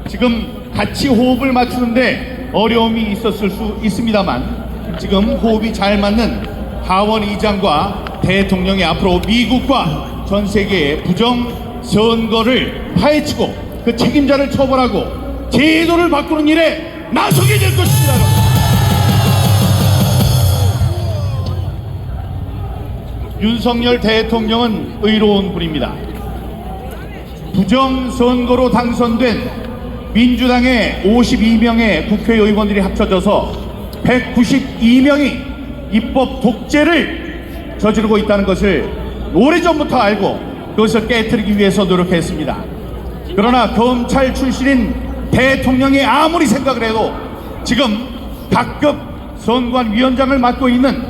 지금 같이 호흡을 맞추는데 어려움이 있었을 수 있습니다만 지금 호흡이 잘 맞는 하원 의장과 대통령이 앞으로 미국과 전 세계의 부정선거를 파헤치고 그 책임자를 처벌하고 제도를 바꾸는 일에 나서게 될 것입니다. 윤석열 대통령은 의로운 분입니다. 부정선거로 당선된 민주당의 52명의 국회의원들이 합쳐져서 192명이 입법 독재를 저지르고 있다는 것을 오래전부터 알고 그것을 깨트리기 위해서 노력했습니다. 그러나 검찰 출신인 대통령이 아무리 생각을 해도 지금 각급 선관위원장을 맡고 있는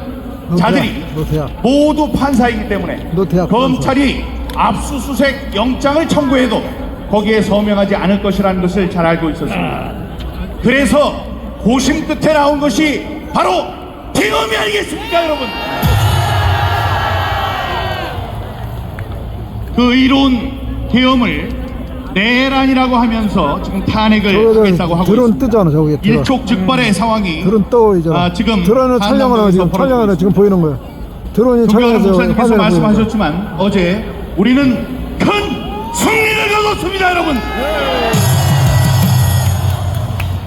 자들이 노태야. 모두 판사이기 때문에 노태야, 검찰이 압수수색 영장을 청구해도 거기에 서명하지 않을 것이라는 것을 잘 알고 있었습니다. 그래서 고심 끝에 나온 것이 바로 계엄이 아니겠습니까, 여러분? 그 의로운 계엄을 내란이라고 하면서 지금 탄핵을 하겠다고 하고 드론 있습니다. 뜨잖아, 저기. 일촉즉발의 상황이 드론 떠 있잖아. 지금 드론을 촬영하는 지금 촬영하는 지금 보이는 거야. 드론이 조경환 촬영해서 목사님께서 화면을 말씀하셨지만 어제 우리는 큰 승리를 거뒀습니다, 여러분.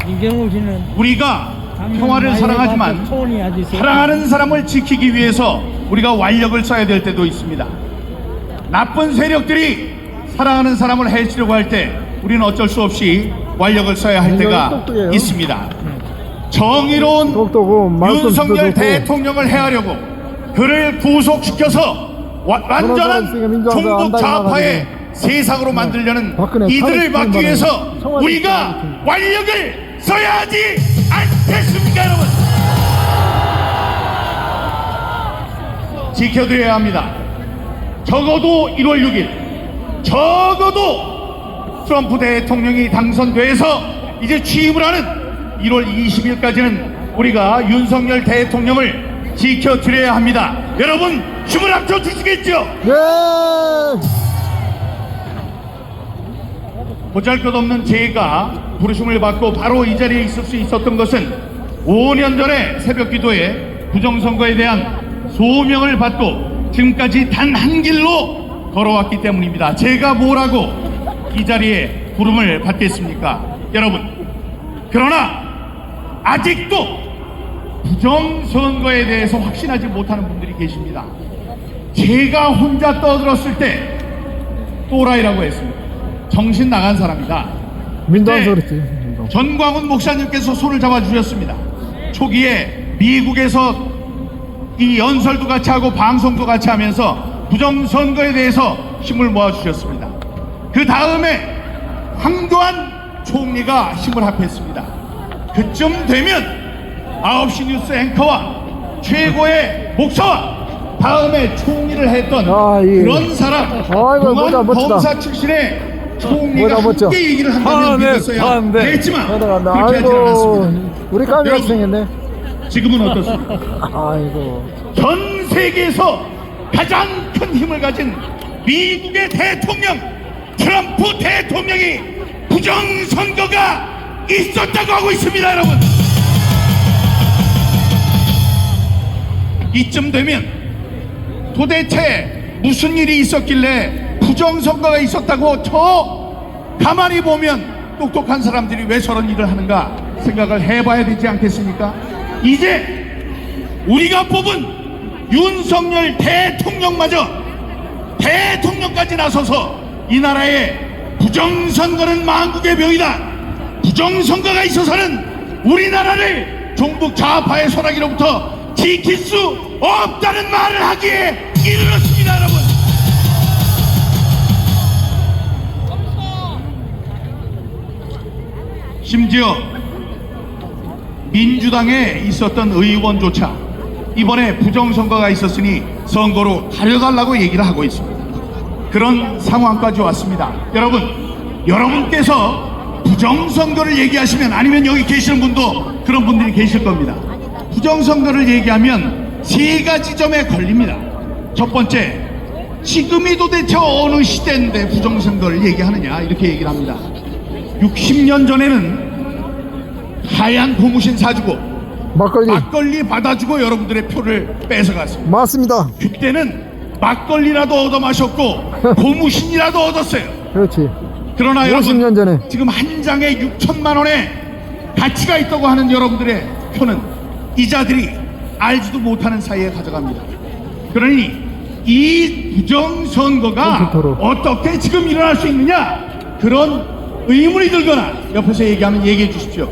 이경우 씨는 우리가 평화를 사랑하지만 사랑하는 사람을 지키기 위해서 우리가 완력을 써야 될 때도 있습니다. 나쁜 세력들이 사랑하는 사람을 해치려고 할 때 우리는 어쩔 수 없이 완력을 써야 할 때가 똑똑해요. 있습니다. 정의로운 똑똑하고 말씀도 윤석열 좋고. 대통령을 해하려고 그를 구속시켜서 완전한 종북 좌파의 세상으로 만들려는 이들을 막기 위해서 우리가 완력을 써야 하지 않겠습니까, 여러분? 지켜드려야 합니다. 적어도 1월 6일 적어도 트럼프 대통령이 당선돼서 이제 취임을 하는 1월 20일까지는 우리가 윤석열 대통령을 지켜드려야 합니다. 여러분 힘을 합쳐 주시겠죠? 네. 보잘것없는 제가 부르심을 받고 바로 이 자리에 있을 수 있었던 것은 5년 전에 새벽기도에 부정선거에 대한 소명을 받고 지금까지 단 한 길로 걸어왔기 때문입니다. 제가 뭐라고 이 자리에 부름을 받겠습니까, 여러분? 그러나 아직도 부정선거에 대해서 확신하지 못하는 분들이 계십니다. 제가 혼자 떠들었을 때 또라이라고 했습니다. 정신 나간 사람이다. 민당서 그랬지. 전광훈 목사님께서 손을 잡아주셨습니다. 초기에 미국에서 이 연설도 같이 하고 방송도 같이 하면서 부정선거에 대해서 힘을 모아주셨습니다. 그 다음에 황교안 총리가 힘을 합했습니다. 그쯤 되면 9시 뉴스 앵커와 최고의 목사와 다음에 총리를 했던 그런 사람, 동안 검사 출신의 총리가 함께 얘기를 한다면 믿었어야 했지만 그렇게 하지 않았습니다. 우리 깜짝 생겼네. 지금은 어떻습니까? 아이고. 전 세계에서 가장 큰 힘을 가진 미국의 대통령 트럼프 대통령이 부정선거가 있었다고 하고 있습니다, 여러분. 이쯤 되면 도대체 무슨 일이 있었길래 부정선거가 있었다고 저 가만히 보면 똑똑한 사람들이 왜 저런 일을 하는가 생각을 해봐야 되지 않겠습니까? 이제 우리가 뽑은 윤석열 대통령마저 대통령까지 나서서 이 나라의 부정선거는 만국의 병이다, 부정선거가 있어서는 우리나라를 종북 좌파의 소나기로부터 지킬 수 없다는 말을 하기에 이르렀습니다, 여러분. 심지어 민주당에 있었던 의원조차 이번에 부정선거가 있었으니 선거로 가려달라고 얘기를 하고 있습니다. 그런 상황까지 왔습니다. 여러분께서 부정선거를 얘기하시면, 아니면 여기 계시는 분도 그런 분들이 계실 겁니다. 부정선거를 얘기하면 세 가지 점에 걸립니다. 첫 번째, 지금이 도대체 어느 시대인데 부정선거를 얘기하느냐, 이렇게 얘기를 합니다. 60년 전에는 하얀 고무신 사주고 막걸리 받아주고 여러분들의 표를 뺏어갔습니다. 맞습니다. 그때는 막걸리라도 얻어 마셨고 고무신이라도 얻었어요. 그렇지. 그러나 50년 전에 지금 한 장에 6천만 원의 가치가 있다고 하는 여러분들의 표는 이자들이 알지도 못하는 사이에 가져갑니다. 그러니 이 부정선거가 어떻게 지금 일어날 수 있느냐, 그런 의문이 들거나 옆에서 얘기하면 얘기해 주십시오.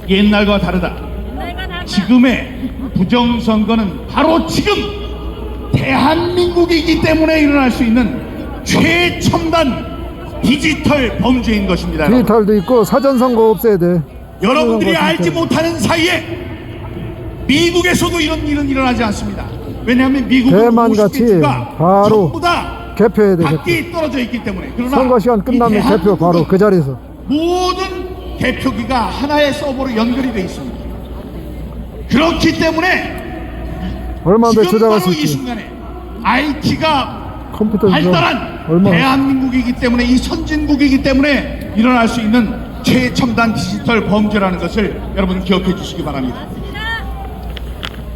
옛날과 다르다. 지금의 부정선거는 바로 지금 대한민국이기 때문에 일어날 수 있는 최첨단 디지털 범죄인 것입니다. 디지털도 있고 사전선거 없애야 돼. 여러분들이 사전선거 알지 진짜. 못하는 사이에 미국에서도 이런 일은 일어나지 않습니다. 왜냐하면 미국은 대만같이 50개주가 바로 전부 다 개표해야 돼. 개표. 각기 떨어져 있기 때문에. 그러나 선거 시간 이 끝나면 개표 대한민국은 바로 그 자리에서. 모든 개표기가 하나의 서버로 연결이 되어 있습니다. 그렇기 때문에 얼마나 더 지금 조작할 바로 수 이 있지. 순간에 IT가 컴퓨터 발달한 얼마나. 대한민국이기 때문에, 이 선진국이기 때문에 일어날 수 있는 최첨단 디지털 범죄라는 것을 여러분 기억해 주시기 바랍니다.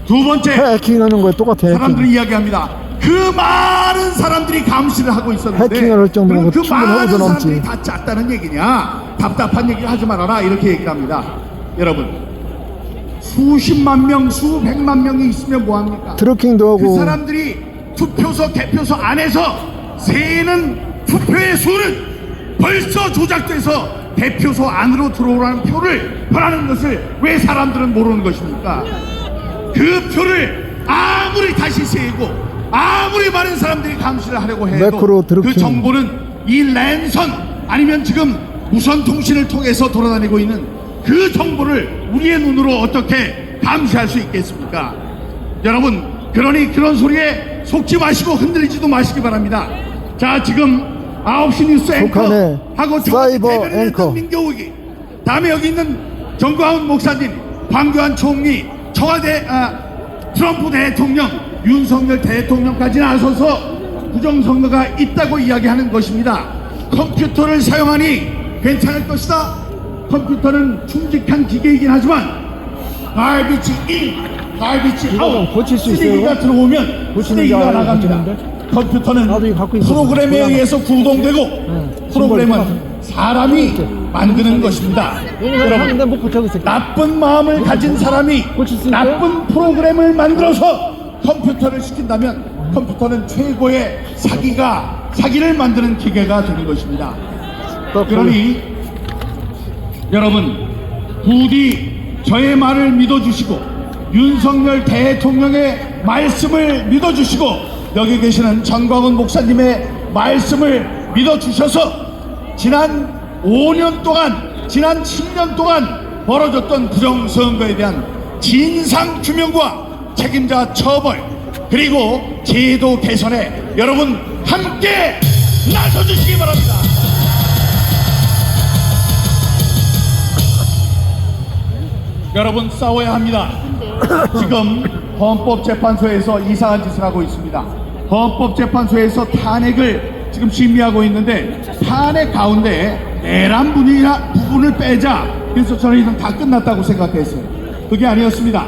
두 번째, 해킹하는 거에 똑같아. 사람들이 이야기합니다. 그 많은 사람들이 감시를 하고 있었는데 해킹을 할 정도면 그 많은 충분하고도 넘지. 사람들이 다 짰다는 얘기냐, 답답한 얘기를 하지 말아라, 이렇게 얘기를 합니다. 여러분, 수십만 명, 수백만 명이 있으면 뭐합니까? 트래킹도 하고. 그 사람들이 투표소, 개표소 안에서 세는 투표의 수는 벌써 조작돼서 대표소 안으로 들어오라는 표를 변하는 것을 왜 사람들은 모르는 것입니까? 그 표를 아무리 다시 세고 아무리 많은 사람들이 감시를 하려고 해도 매크로 드루킹. 그 정보는 이 랜선 아니면 지금 무선 통신을 통해서 돌아다니고 있는 그 정보를 우리의 눈으로 어떻게 감시할 수 있겠습니까? 여러분, 그러니 그런 소리에 속지 마시고 흔들리지도 마시기 바랍니다. 자, 지금 9시 뉴스 북한의 앵커하고 사이버 앵커. 민교욱이, 다음에 여기 있는 정광훈 목사님, 황교안 총리, 청와대 트럼프 대통령, 윤석열 대통령까지 나서서 부정선거가 있다고 이야기하는 것입니다. 컴퓨터를 사용하니 괜찮을 것이다. 컴퓨터는 충직한 기계이긴 하지만 garbage in, garbage 이거 out, 고칠 수 있어요? 쓰레기가 들어오면 고치는 쓰레기가 게 나갑니다. 고치는데? 컴퓨터는 나도 이거 갖고 있는 프로그램에 거야. 의해서 구동되고 프로그램은 사람이 만드는 것입니다. 여러분, 못 고쳐 있어. 나쁜 마음을 가진 사람이 고칠 수 있어요? 나쁜 프로그램을 만들어서 컴퓨터를 시킨다면 컴퓨터는 최고의 사기를 만드는 기계가 되는 것입니다. 그러니 여러분, 부디 저의 말을 믿어주시고 윤석열 대통령의 말씀을 믿어주시고 여기 계시는 정광훈 목사님의 말씀을 믿어주셔서 지난 5년 동안, 지난 10년 동안 벌어졌던 부정선거에 대한 진상규명과 책임자 처벌, 그리고 제도 개선에 여러분 함께 나서주시기 바랍니다. 여러분, 싸워야 합니다. 지금 헌법재판소에서 이상한 짓을 하고 있습니다. 헌법재판소에서 탄핵을 지금 심의하고 있는데 탄핵 가운데 내란 부분을 빼자. 그래서 저는 이건 다 끝났다고 생각했어요. 그게 아니었습니다.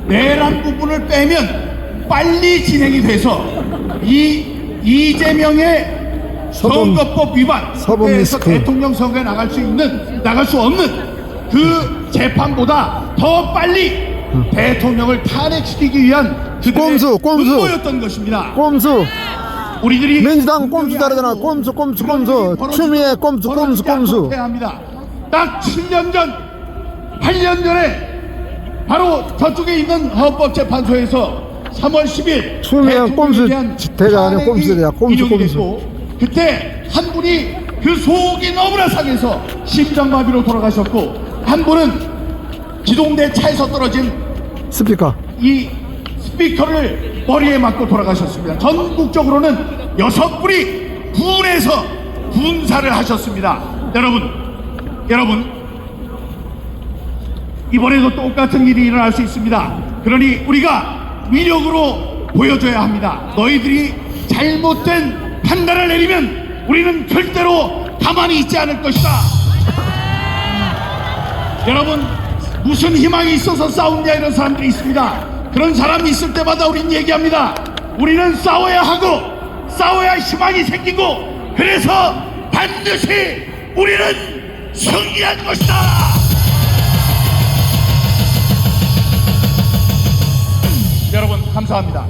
내란 부분을 빼면 빨리 진행이 돼서 이재명의 선거법 위반, 그래서 대통령 선거에 나갈 수 없는 그 재판보다 더 빨리 대통령을 탄핵시키기 위한 그들의 음모였던 것입니다. 꼼수. 우리들이 민주당 꼼수 다르잖아. 꼼수. 추미애 꼼수. 해야 합니다. 딱 7년 전, 8년 전에 바로 저쪽에 있는 헌법재판소에서 3월 10일 추미애 꼼수 대가 아니야. 꼼수야. 꼼수. 그때 한 분이 그 속이 너무나 상해서 심장마비로 돌아가셨고, 한 분은 기동대 차에서 떨어진 스피커, 이 스피커를 머리에 맞고 돌아가셨습니다. 전국적으로는 6분이 군에서 군사를 하셨습니다. 여러분, 이번에도 똑같은 일이 일어날 수 있습니다. 그러니 우리가 위력으로 보여줘야 합니다. 너희들이 잘못된 판단을 내리면 우리는 절대로 가만히 있지 않을 것이다. 여러분, 무슨 희망이 있어서 싸우냐 이런 사람들이 있습니다. 그런 사람이 있을 때마다 우리는 얘기합니다. 우리는 싸워야 하고 싸워야 희망이 생기고, 그래서 반드시 우리는 승리할 것이다. 여러분, 감사합니다.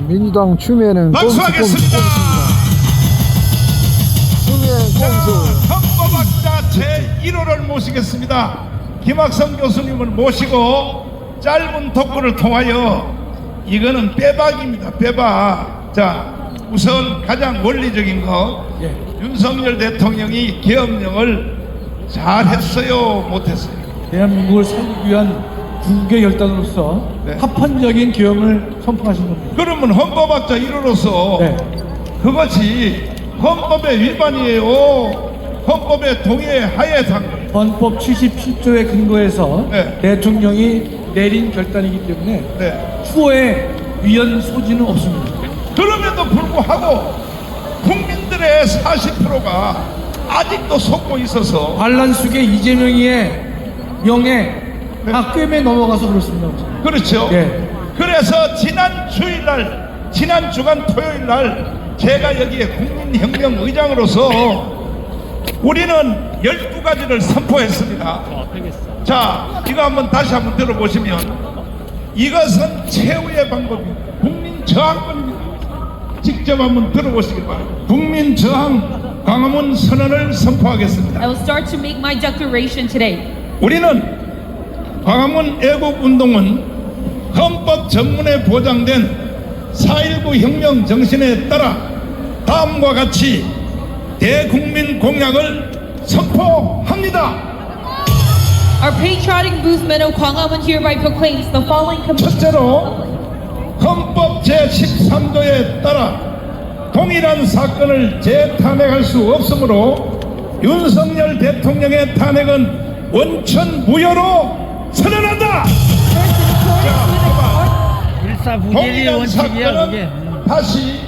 민주당 추미애는 박수하겠습니다. 추미애 꼼수. 헌법학자 제1호를 모시겠습니다. 김학성 교수님을 모시고 짧은 독구를 통하여, 이거는 빼박입니다. 빼박. 자, 우선 가장 원리적인 거, 윤석열 대통령이 계엄령을 잘했어요, 못했어요? 대한민국을 살리기 위한 국외 결단으로서 네. 합헌적인 계엄을 선포하신 겁니다. 그러면 헌법학자 1호로서 네. 그것이 헌법의 위반이에요, 헌법의 동의하에 산 거예요? 헌법 77조에 근거해서 네. 대통령이 내린 결단이기 때문에 네. 추후에 위헌 소지는 없습니다. 그럼에도 불구하고 국민들의 40%가 아직도 속고 있어서 반란숙의 이재명이의 명예 다 꿰매 넘어가서 그렇습니다. 그렇죠. 예. 그래서 지난 주일날, 지난 주간 토요일날 제가 여기에 국민혁명 의장으로서 우리는 12가지를 선포했습니다. 자, 이거 한번 다시 한번 들어보시면 이것은 최후의 방법입니다. 국민저항권입니다. 직접 한번 들어보시기 바랍니다. 국민저항 광화문 선언을 선포하겠습니다. I will start to make my declaration today. 우리는 광화문 애국운동은 헌법 전문에 보장된 4.19 혁명 정신에 따라 다음과 같이 대국민 공약을 선포합니다. Our patriotic movement of Gwanghwamun hereby proclaims the following 첫째로 헌법 제13조에 따라 동일한 사건을 재탄핵할 수 없으므로 윤석열 대통령의 탄핵은 원천 무효로 선언한다. 동일한 사건은 다시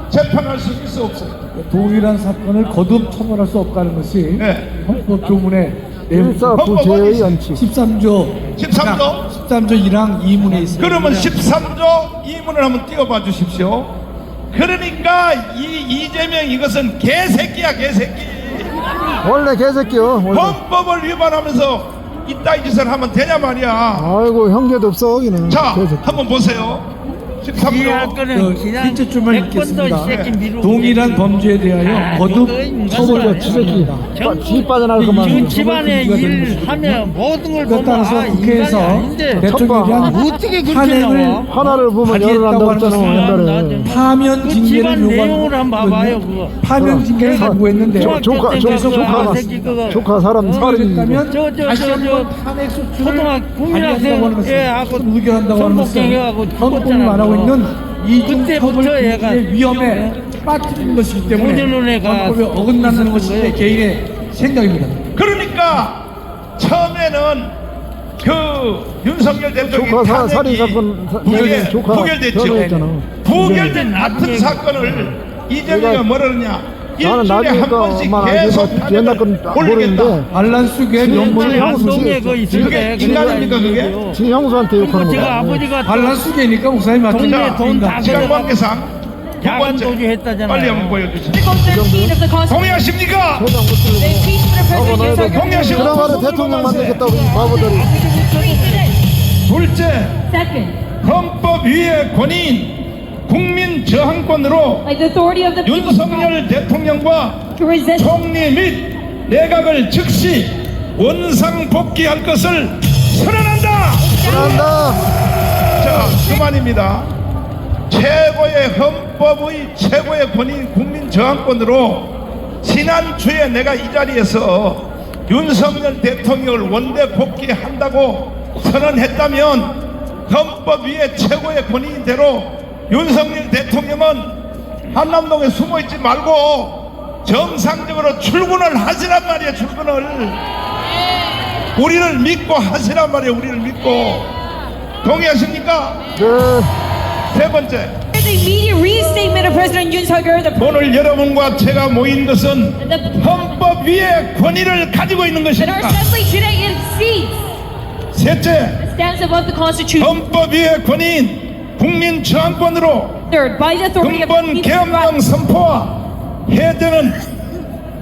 재판할 수 있어 없어요? 동일한 사건을 거듭 처벌할 수 없다는 것이 네. 헌법 조문의 내용 일사부재의 연칙. 13조 13조? 13조 1항 2문에 있습니다. 그러면 13조 2문을 한번 띄워봐 주십시오. 그러니까 이 이재명 이것은 개새끼야, 개새끼. 원래 개새끼요. 원래. 헌법을 위반하면서 이따위 짓을 하면 되냐 말이야. 아이고 형제도 없어 여기는. 자, 개새끼. 한번 보세요. 13조. 일제 줄만 읽겠습니다. 동일한 범죄에 대하여 거듭 처벌과 지새끼. 추적입니다. 지 빠져나갈 것만. 지금 집안의 일 하면 모든 걸 보면 따라서 아, 국회에서 인간이 아닌데 대통령에 대한 어떻게 그렇게 탄핵을 나와? 하나를 보면 열을 한다고 했잖아 옛날에. 파면 그 징계를 집안 내용을 요구한 한번 봐봐요 그거. 파면 징계를 요구했는데 조카 조카 사람 살인이. 그랬다면 저, 다시 저, 한번 저, 탄핵 소추를 초등학교 발의한다고 하는 것은 국민학생하고 의결한다고 하는 것은 전복행위하고 헌법을 죽었잖아, 말하고 그거. 있는 이중 그때부터 처벌 얘가 금지의 위험에 빠뜨리는 것이기 때문에 모델로 내가 헌법에 어긋나는 것이 거예요. 개인의 생각입니다. 그러니까 처음에는 그 윤석열 대통령이 조카 살인 탄핵이 사건 조카 부결됐죠. 결혼했잖아. 부결된 같은 사건을 이재명이 내가- 뭐라 그러냐? 나는 일주일에 한 나중에 번씩 만 계속 알지만 옛날 건 올리겠다. 모르는데 반란숙의 지금 명분을 옛날에 향수 안동에 그 있을 그게 때 인간입니까, 그게? 지 형수한테 욕하는 제가 거야. 아버지가 반란숙이니까 목사님 동네 맞습니다. 돈다 시간 관계상 두 야간 번째 도주했다잖아요. 빨리 한번 보여주세요. Article 13 of the Constitution. 동의하십니까? The impeachment of President Yoon Suk-yeol. 동의하시고 그나마도 대통령 만들겠다고 이 바보들이. 둘째, Second, 헌법 위의 권위인 국민 저항권으로 by the authority of the people 윤석열 대통령과 to resist 총리 및 내각을 즉시 원상 복귀할 것을 선언한다. 한다. 자, 그만입니다. 최고의 헌법의 최고의 권위인 국민 저항권으로 지난주에 내가 이 자리에서 윤석열 대통령을 원대 복귀한다고 선언했다면 헌법 위의 최고의 권위인 대로 윤석열 대통령은 한남동에 숨어있지 말고 정상적으로 출근을 하시란 말이에요. 출근을 우리를 믿고 하시란 말이에요. 우리를 믿고. 동의하십니까? 네. 세 번째, the immediate reinstatement of President Yoon Suk-yeol. The 오늘 여러분과 제가 모인 것은 헌법 위의 권위를 가지고 있는 that our 것입니다. assembly today exceeds, 셋째, stands above the Constitution. 헌법 위의 권위인 국민 저항권으로 Third, by the authority of the 근본 people 계엄령 선포와 해제는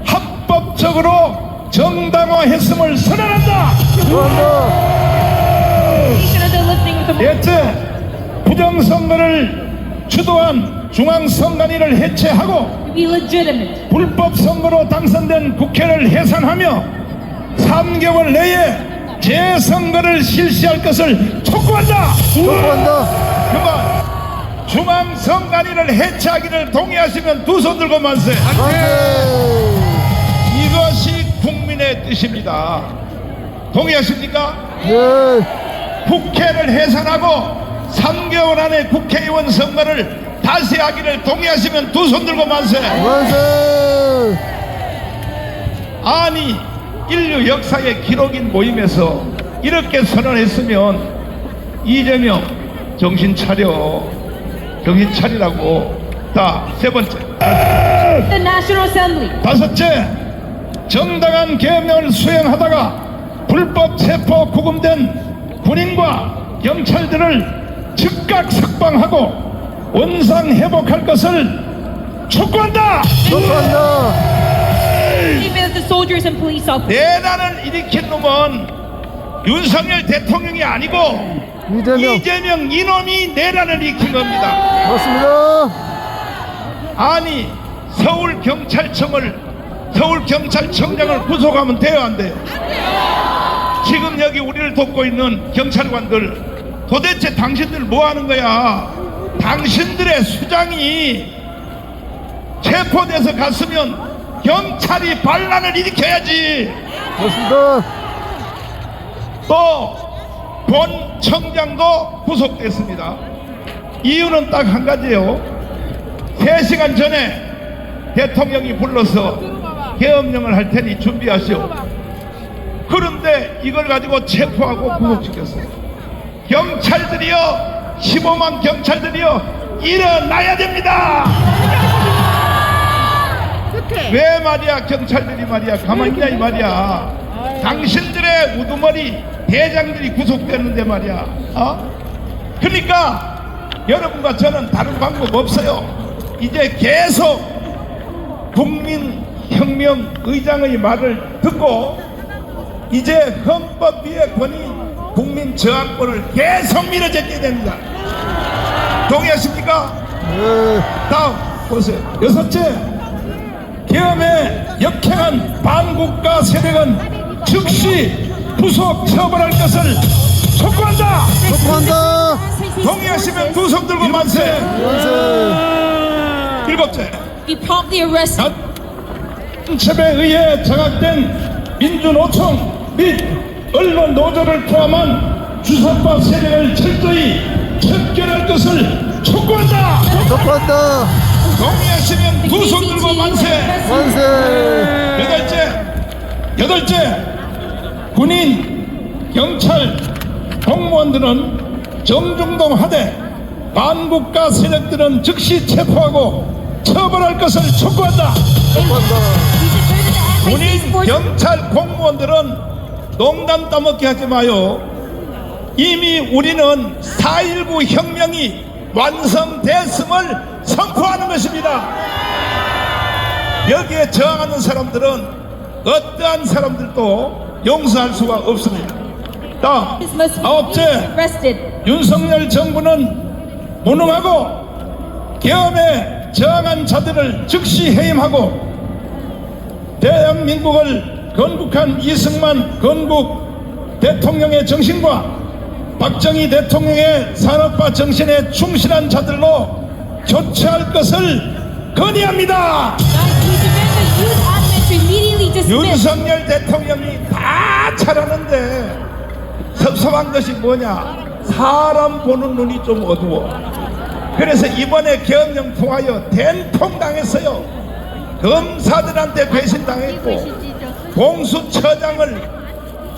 합법적으로 정당화했음을 선언한다. of the lifting of the 넷째, 부정선거를 주도한 중앙선관위를 해체하고 be legitimate. 불법 선거로 당선된 국회를 해산하며 3개월 내에 재선거를 실시할 것을 촉구한다. 촉구한다. 그만. 중앙선관위를 해체하기를 동의하시면 두 손 들고 만세. 이것이 국민의 뜻입니다. 동의하십니까? 예. 국회를 해산하고 3개월 안에 국회의원 선거를 다시 하기를 동의하시면 두 손 들고 만세. 만세. 아니 인류 역사의 기록인 모임에서 이렇게 선언했으면 이재명 정신 차려, 정신 차리라고. 자, 세 번째, The National Assembly. 다섯째, 정당한 계명을 수행하다가 불법 체포 구금된 군인과 경찰들을 즉각 석방하고 원상 회복할 것을 촉구한다. 축하한다. Even the soldiers and police officers. 내란을 일으킨 놈은 윤석열 대통령이 아니고 이재명 이놈이 내란을 일으킨 겁니다. 맞습니다. 아니 서울경찰청장을 구속하면 돼요, 안 돼요? 지금 여기 우리를 돕고 있는 경찰관들, 도대체 당신들 뭐 하는 거야? 당신들의 수장이 체포돼서 갔으면 경찰이 반란을 일으켜야지. 맞습니다. 또 본 청장도 구속됐습니다. 이유는 딱 한 가지예요. 3시간 전에 대통령이 불러서 계엄령을 할 테니 준비하시오. 그런데 이걸 가지고 체포하고 구속시켰어요. 경찰들이여, 15만 경찰들이여, 일어나야 됩니다. 왜 말이야, 경찰들이 말이야 가만히 있냐 이 말이야. 당신들의 우두머리 대장들이 구속됐는데 말이야. 그러니까 여러분과 저는 다른 방법 없어요. 이제 계속 국민혁명의장의 말을 듣고 이제 헌법위의 권위 국민저항권을 계속 밀어제껴야 됩니다. 동의하십니까? 네. 다음 보세요. 여섯째, 계엄에 역행한 반국가 세력은 즉시 구속 처벌할 것을 촉구한다. 축하한다. 동의하시면 두 손 들고 만세. 만세. 일곱째, Be promptly arrested. 간첩에 의해 장악된 민주노총 및 언론 노조를 포함한 주사파 세력을 철저히 척결할 것을 촉구한다. 축하한다. 동의하시면 두 손 들고 만세. 만세. 여덟째, 군인, 경찰, 공무원들은 정중동 하되 반국가 세력들은 즉시 체포하고 처벌할 것을 촉구한다. 군인, 경찰, 공무원들은 농담 따먹기 하지 마요. 이미 우리는 4.19 혁명이 완성됐음을 선포하는 것입니다. 여기에 저항하는 사람들은 어떠한 사람들도 용서할 수가 없습니다. 다음, 아홉째, 윤석열 정부는 무능하고 계엄에 저항한 자들을 즉시 해임하고 대한민국을 건국한 이승만 건국 대통령의 정신과 박정희 대통령의 산업화 정신에 충실한 자들로 교체할 것을 건의합니다. 윤석열 대통령이 다 잘하는데 섭섭한 것이 뭐냐? 사람 보는 눈이 좀 어두워. 그래서 이번에 계엄령 통하여 된통당했어요. 검사들한테 배신당했고 공수처장을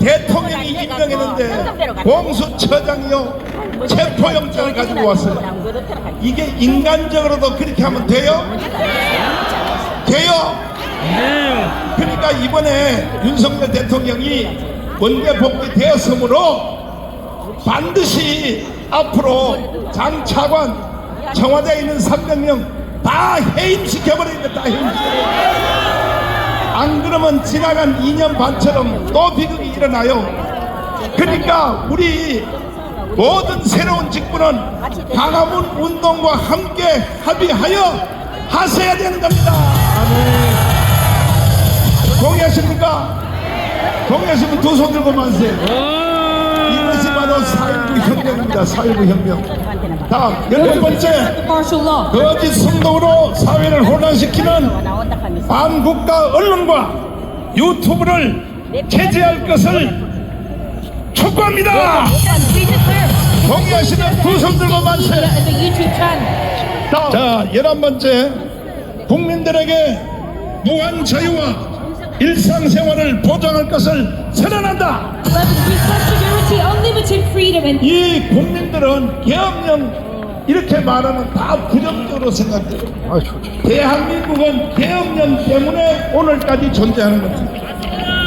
대통령이 임명했는데 공수처장이요 체포영장을 가지고 왔어요. 이게 인간적으로도 그렇게 하면 돼요? 돼요? 그러니까 이번에 윤석열 대통령이 원내 복귀되었으므로 반드시 앞으로 장 차관 청와대에 있는 300명 다 해임시켜버리겠다. 안 그러면 지나간 2년 반처럼 또 비극이 일어나요. 그러니까 우리 모든 새로운 직분은 광화문 운동과 함께 합의하여 하셔야 되는 겁니다. 동의하십니까? 동의하시면 두 손 들고 만세. 이것이 바로 4.19 혁명입니다. 4.19 혁명. 다음 12번째, 거짓 선동으로 사회를 혼란시키는 반국가 언론과 유튜브를 제재할 것을 촉구합니다. 동의하시는 두 손 들고 만세. 자, 11번째, 국민들에게 무한 자유와 일상생활을 보장할 것을 선언한다. 이 국민들은 계엄령 이렇게 말하면 다 부정적으로 생각해요. 대한민국은 계엄령 때문에 오늘까지 존재하는 겁니다.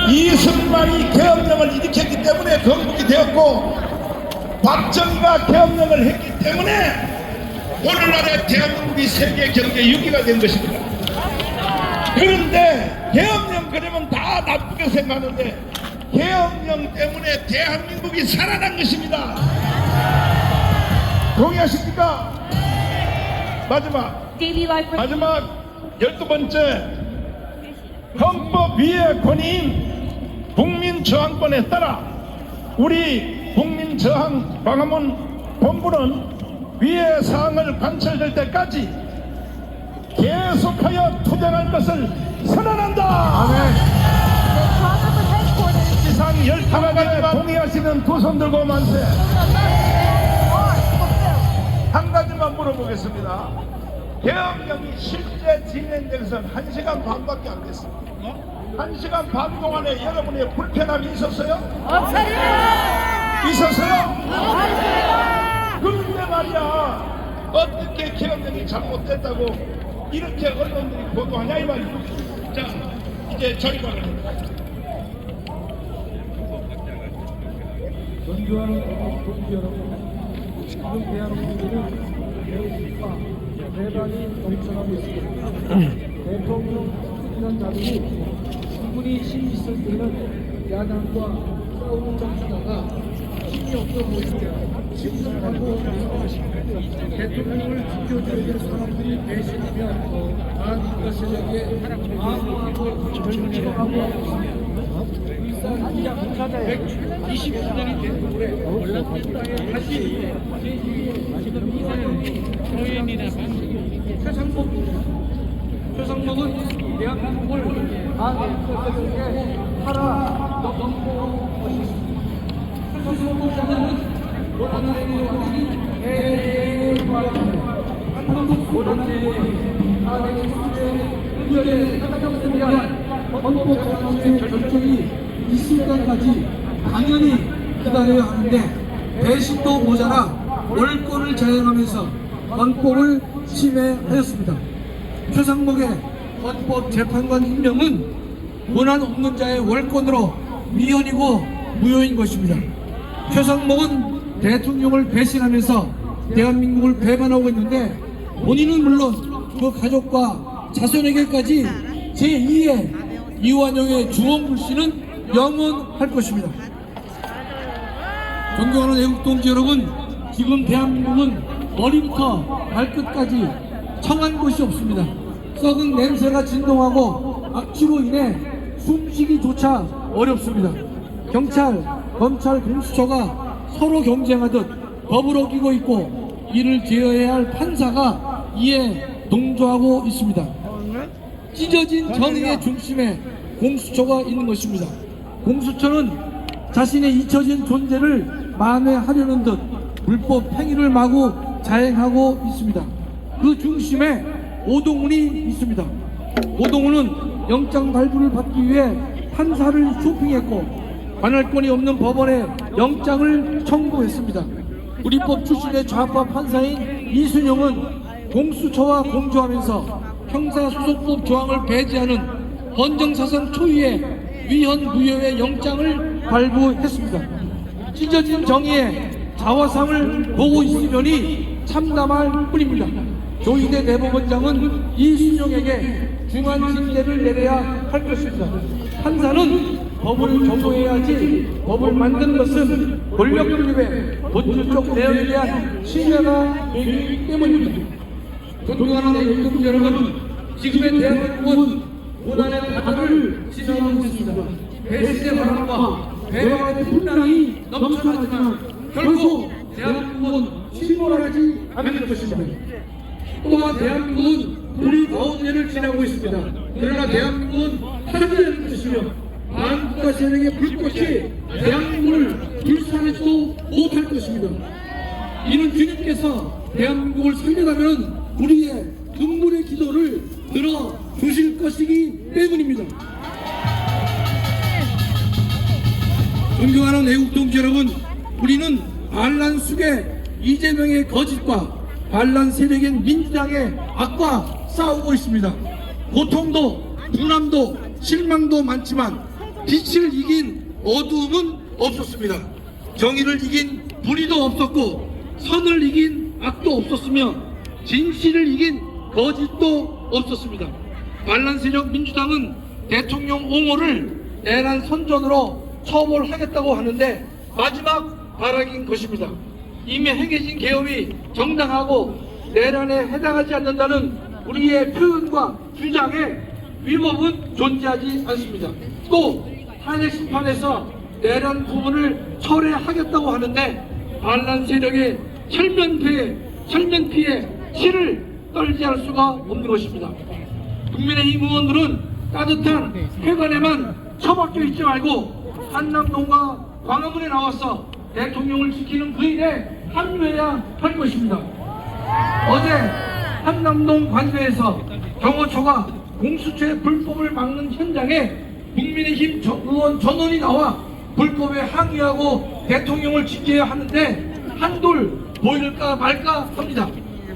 이승만이 계엄령을 일으켰기 때문에 건국이 되었고, 박정희가 계엄령을 했기 때문에 오늘날의 대한민국이 세계 경제 6위가 된 것입니다. 그런데 계엄령 그러면 다 나쁘게 생각하는데 계엄령 때문에 대한민국이 살아난 것입니다. 동의하십니까? 마지막 12번째, 헌법 위의 권위인 국민저항권에 따라 우리 국민저항 광화문 본부는 위의 사항을 관철될 때까지 계속하여 투쟁할 것을 선언한다. 이상 12가지 동의하시는 두 손 들고 만세. 한 가지만 물어보겠습니다. 계엄령이 실제 진행돼서는 1시간 반밖에 안 됐습니다. 1시간 반 동안에 여러분의 불편함이 있었어요? 없어요. 있었어요? 없어요. 그런데 말이야, 어떻게 계엄령이 잘못됐다고 이렇게 언론들이 보도하냐 이 말이야. 자, 이제 저희가 존경하는 동지 여러분, 지금 대한민국은 대우와 대단히 넘쳐나고 있습니다. 대통령 수준한 자들이 충분히 힘이 있을 때는 야당과 싸우는 정치가가 힘이 없어 보일 때 침묵하고 대통령을 지켜줘야 될 사람들이 배신하면 반국가 세력에 방어하고 절충하고 120주년이 된 올해 월남전 땅에 다시 지금 이사는 최상목은 대한민국을 안에 하나 넘고 것입니다. 최상목은 한국 고단의 안에 수준의 한국에 대한 헌법 재판의 결정이 이 순간까지 당연히 기다려야 하는데 배신도 모자라 월권을 자행하면서 헌법을 침해하였습니다. 최상목의 헌법재판관 임명은 권한 없는 자의 월권으로 미연이고 무효인 것입니다. 최상목은 대통령을 배신하면서 대한민국을 배반하고 있는데 본인은 물론 그 가족과 자손에게까지 제2의 이완용의 주원불씨는 영원할 것입니다. 존경하는 애국동지 여러분, 지금 대한민국은 머리부터 발끝까지 청한 곳이 없습니다. 썩은 냄새가 진동하고 악취로 인해 숨쉬기조차 어렵습니다. 경찰, 검찰, 공수처가 서로 경쟁하듯 법을 어기고 있고 이를 제어해야 할 판사가 이에 동조하고 있습니다. 찢어진 정의의 중심에 공수처가 있는 것입니다. 공수처는 자신의 잊혀진 존재를 만회하려는 듯 불법 행위를 마구 자행하고 있습니다. 그 중심에 오동훈이 있습니다. 오동훈은 영장 발부를 받기 위해 판사를 쇼핑했고 관할권이 없는 법원에 영장을 청구했습니다. 우리법 출신의 좌파 판사인 이순용은 공수처와 공조하면서 형사소송법 조항을 배제하는 헌정사상 초유의 위헌무효의 영장을 발부했습니다. 찢어진 정의의 자화상을 보고 있으려니 참담할 뿐입니다. 조희대 대법원장은 이순용에게 중한징계를 내려야 할 것입니다. 판사는 법을 정도해야지 법을 만드는 것은 권력 분립의 본질적 내용에 대한 신뢰가 되기 때문입니다. 존경하는 애국동지 여러분, 지금의 대한민국은 고난의 바다를 지나고 있습니다. 배신의 바람과 배반의 분란이 넘쳐나지만 결코 대한민국은 침몰하지 않을 것입니다. 또한 대한민국은 우리 가운데를 지나고 있습니다. 그러나 대한민국은 타지않을 것이며 반국가 세력의 불꽃이 대한민국을 불살지도 못할 것입니다. 이는 주님께서 대한민국을 살려가면 우리의 눈물의 기도를 들어주실 것이기 때문입니다. 존경하는 애국 동지 여러분, 우리는 반란 숙의 이재명의 거짓과 반란 세력인 민주당의 악과 싸우고 있습니다. 고통도 분함도 실망도 많지만 빛을 이긴 어두움은 없었습니다. 정의를 이긴 불의도 없었고 선을 이긴 악도 없었으며 진실을 이긴 거짓도 없었습니다. 반란 세력 민주당은 대통령 옹호를 내란 선전으로 처벌하겠다고 하는데 마지막 발악인 것입니다. 이미 행해진 계엄이 정당하고 내란에 해당하지 않는다는 우리의 표현과 주장에 위법은 존재하지 않습니다. 또 탄핵 심판에서 내란 부분을 철회하겠다고 하는데 반란 세력의 철면피에 치를 떨지 않을 수가 없는 것입니다. 국민의힘 의원들은 따뜻한 회관에만 처박혀 있지 말고 한남동과 광화문에 나와서 대통령을 지키는 그 일에 합류해야 할 것입니다. 어제 한남동 관저에서 경호처가 공수처의 불법을 막는 현장에 국민의힘 의원 전원이 나와 불법에 항의하고 대통령을 지켜야 하는데 한돌 보일까 말까 합니다.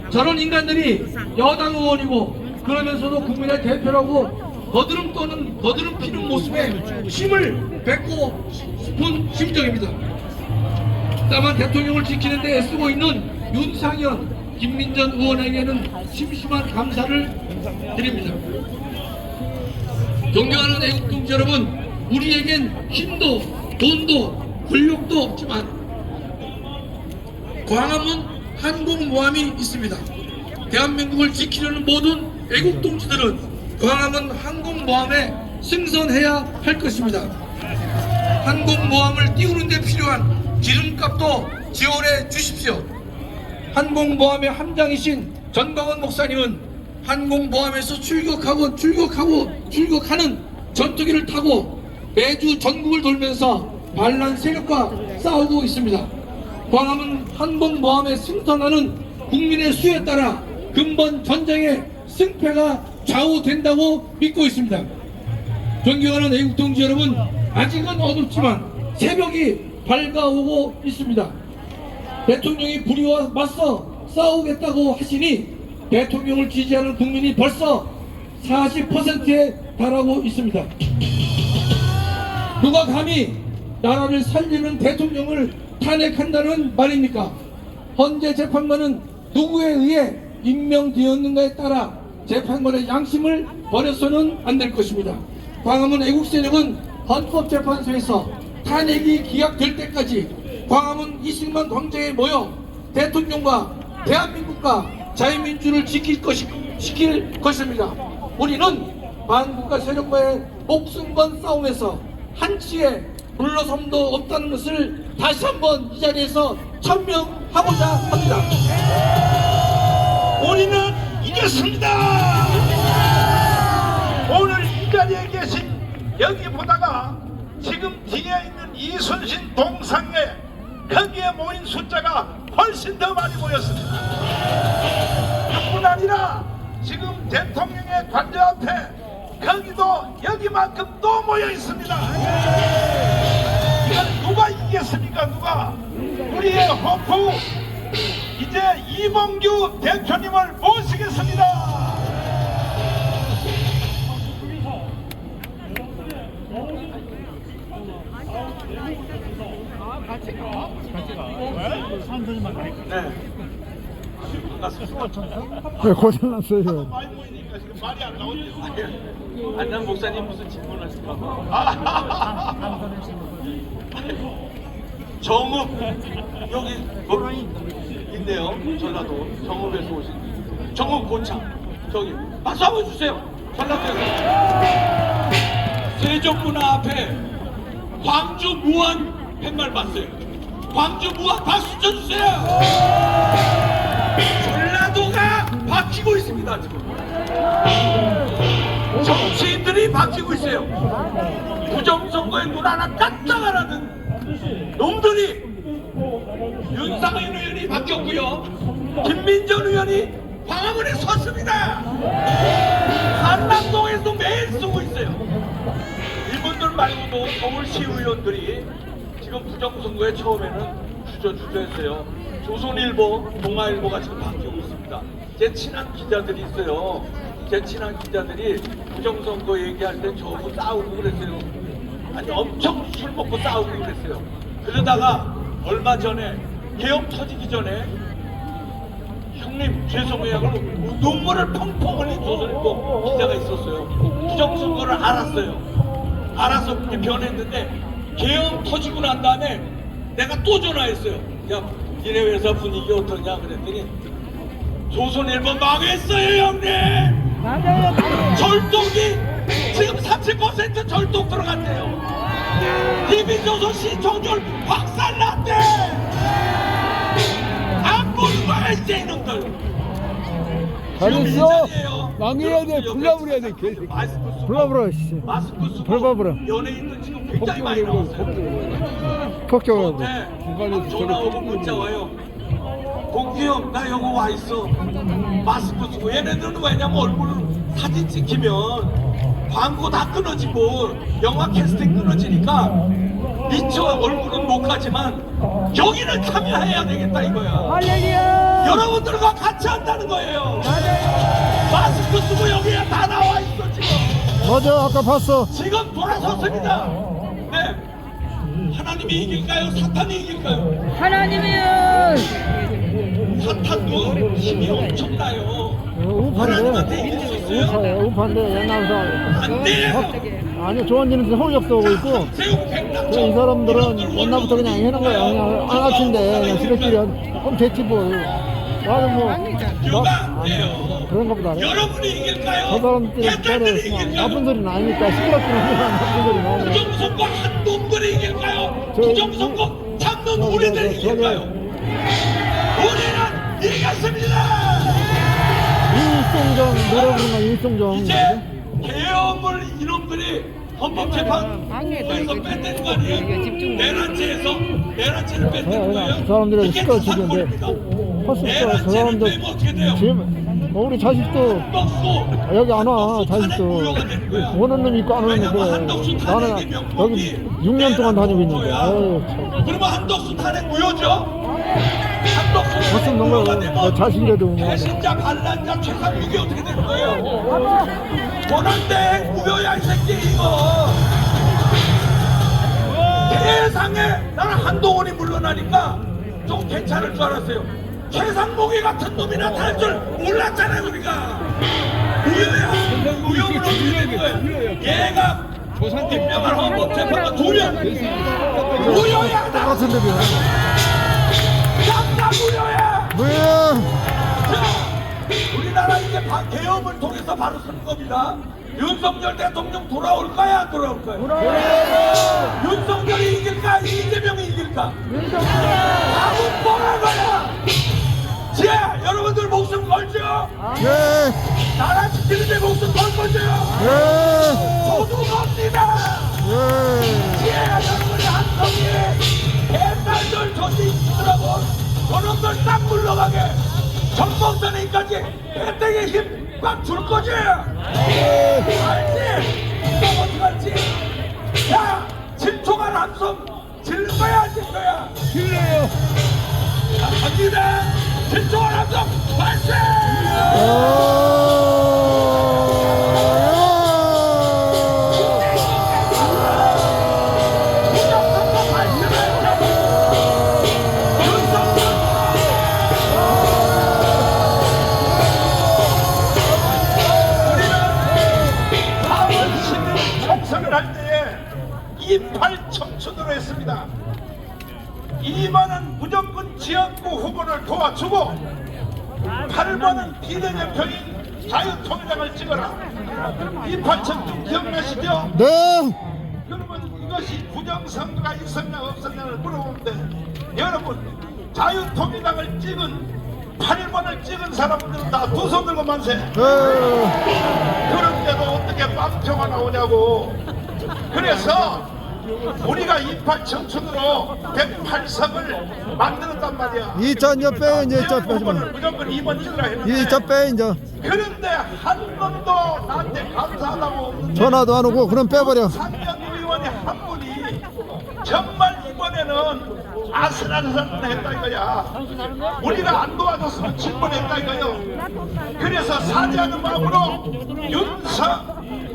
저런 인간들이 여당 의원이고 그러면서도 국민의 대표라고 거드름 피는 모습에 힘을 뱉고 싶은 심정입니다. 다만 대통령을 지키는 데 애쓰고 있는 윤상현, 김민전 의원에게는 심심한 감사를 드립니다. 존경하는 애국동지 여러분, 우리에겐 힘도 돈도 권력도 없지만 광화문 항공모함이 있습니다. 대한민국을 지키려는 모든 애국동지들은 광화문 항공모함에 승선해야 할 것입니다. 항공모함을 띄우는 데 필요한 기름값도 지원해 주십시오. 항공모함의 함장이신 전광훈 목사님은 항공모함에서 출격하는 전투기를 타고 매주 전국을 돌면서 반란 세력과 싸우고 있습니다. 광화문 항공모함에 승선하는 국민의 수에 따라 근본 전쟁의 승패가 좌우된다고 믿고 있습니다. 존경하는 애국동지 여러분, 아직은 어둡지만 새벽이 밝아오고 있습니다. 대통령이 불의와 맞서 싸우겠다고 하시니 대통령을 지지하는 국민이 벌써 40%에 달하고 있습니다. 누가 감히 나라를 살리는 대통령을 탄핵한다는 말입니까? 헌재 재판관은 누구에 의해 임명되었는가에 따라 재판관의 양심을 버려서는 안 될 것입니다. 광화문 애국세력은 헌법재판소에서 탄핵이 기각될 때까지 광화문 이승만 광장에 모여 대통령과 대한민국과 자유민주를 지킬 것입니다. 우리는 반국가 세력과의 목숨 건 싸움에서 한치의 물러섬도 없다는 것을 다시 한번 이 자리에서 천명하고자 합니다. 우리는 이겼습니다. 오늘 이 자리에 계신 여기 보다가 지금 뒤에 있는 이순신 동상에 거기에 모인 숫자가 훨씬 더 많이 모였습니다. 뿐 아니라 지금 대통령의 관저 앞에 거기도 여기만큼 또 모여 있습니다. 이건 누가 이겼습니까? 누가? 우리의 호프 이제 이봉규 대표님을 모시겠습니다. 왜 고장났어요? 많이 모이니까 지금 말이 안 나오네요. 안남 목사님 무슨 질문하실까 봐. 정읍 여기 있네요. 전라도 정읍에서 오신 정읍 고창 저기 박수 한번 주세요. 전라도에서 세종문화 앞에 광주 무한 팻말 봤어요. 광주 무학 박수 쳐주세요. 전라도가 바뀌고 있습니다. 지금 정치인들이 바뀌고 있어요. 부정선거에 눈 하나 깜짝 안 하는 놈들이 윤상현 의원이 바뀌었고요. 김민전 의원이 광화문에 섰습니다. 한남동에서 매일 쓰고 있어요. 이분들 말고도 서울시 의원들이 지금 부정선거에 처음에는 주저했어요. 조선일보, 동아일보가 지금 바뀌고 있습니다. 제 친한 기자들이 있어요. 제 친한 기자들이 부정선거 얘기할 때 저하고 싸우고 그랬어요. 아니 엄청 술 먹고 싸우고 그랬어요. 그러다가 얼마 전에 계엄 터지기 전에 형님 죄송해요 하고 눈물을 펑펑 흘린 조선일보 기자가 있었어요. 부정선거를 알았어요. 알아서 그렇게 변했는데 계엄 터지고 난 다음에 내가 또 전화했어요. 야 니네 회사 분위기 어떠냐 그랬더니 조선일보 망했어요 형님. 맞아요. 절동이 지금 30% 절동 들어갔대요. TV조선 시청률 박살났대. 안 보는 거야 이제 이놈들. 잘했어. 망해야 돼. 불러버려야 돼. 불러버려. 마스크 쓰고 불러버려. 연예인들 지금 굉장히 많이 나왔어요. 걱정하고. 저한테 전화 오고 문자 와요. 공기 형, 나 여기 와 있어. 마스크 쓰고. 얘네들은 왜냐면 얼굴 사진 찍히면 광고 다 끊어지고 영화 캐스팅 끊어지니까 미처 얼굴은 못 가지만 여기는 참여해야 되겠다 이거야. 할렐루야. 여러분들과 같이 한다는 거예요. 마스크 쓰고 여기에 다 나와 있어 지금. 맞아, 아까 봤어. 지금 돌아섰습니다. 네. 하나님이 이길까요? 사탄이 이길까요? 하나님이요. 사탄도 힘이 엄청나요. 하나님한테 이길 수 있어요? 우파인데 옛날부터 안 돼! 아니 좋은 일은 서울역도 오고 있고 이 사람들은 옛날부터 그냥 해는 거야. 그냥 안아친데 그냥 지들끼리 그럼 됐지 뭘. 나는 뭐 누가 안 돼요? 그런 것보다 여러분이 이길까요? 저 사람들이 개딸들이 나쁜 이길까요? 소리는 아니니까 시끄럽기는 하지만 나쁜 소리 나오네. 부정선거 한 놈들이 이길까요? 부정선거 참는 우리들이 이길까요? 우리는 이겼습니다! 일송정 노래 부르는 건 일송정. 이제 계엄을 이놈들이 헌법재판소에서 뺐다는 거 아니에요? 내란죄를 뺐다는 거예요? 그 사람들이 이게 시끄러워 다 죽는데 사건입니다. 컸을 거야. 저 내란죄를 사람들 빼면 어떻게 돼요? 지금 우리 자식도 떡수 여기 안 와. 자식도 오는 놈 있고 안 오는 놈 그래. 나는 여기 6년 동안 다니고 있는데 아유 참. 그러면 한덕수 탄핵 무효죠? 한덕수 무슨 놈을 내 자식이라도 그냥. 배신자 반란자 최상욱이 어떻게 되는 거예요? 원한대 무효야 이 새끼 이거. 세상에 나는 한동훈이 물러나니까 좀 괜찮을 줄 알았어요. 최상목이 같은 놈이 나타날 줄 몰랐잖아요 우리가. 무효야. 무효는 어떻게 된 거예요? 얘가 임명한 헌법재판관 2명 무효야. 똑같은데 왜? 다 무효야. 뭐야? 자, 우리나라 이제 계엄을 통해서 바로 쓰는 겁니다. 윤석열 대통령 돌아올까요? 안 돌아올까요? 돌아와요. 윤석열이 이길까? 이재명이 이길까? 답은 뭐라고요? 자, 여러분들 목숨 걸죠? 네. 나라 지키는데 목숨 걸 거죠? 네. 저도 겁니다. 네. 여러분의 한성이 개딸들 저기 있으라고 저놈들 딱 물러가게 전범선에까지 배때기 힘 꽉 줄 거지? 알지? 너 어디 갔지? 야! 질투가 남성 질는 거야 안 질는 거야? 질려요. 자, 갑니다. 질투가 남성 발생! 부정선거 발생하라고! 총선을 할 때에 28 청춘으로 했습니다. 2번은 무조건 지역구 후보를 도와주고 8번은 비대대표인 자유통일당을 찍어라. 28 청춘 기억나시죠? 네. 그러면 이것이 부정선거가 있었냐 없었냐를 물어보는데 여러분 자유통일당을 찍은 8번을 찍은 사람들은 다 두 손 들고 만세. 그런데도 어떻게 빵표가 나오냐고. 그래서 우리가 28 청춘으로 108석을 만들었단 말이야. 2차 이제 빼, 이제 2차 빼지 마. 무조건 2번 찍으라 했는데 2차 빼, 이제. 그런데 한 번도 나한테 감사하다고 없는데 전화도 안 오고, 그럼 빼버려. 상경 의원이 한 분이 정말 이번에는 아슬아슬한 했다 이거야. 우리가 안 도와줬으면 질문했다 이거요. 그래서 사죄하는 마음으로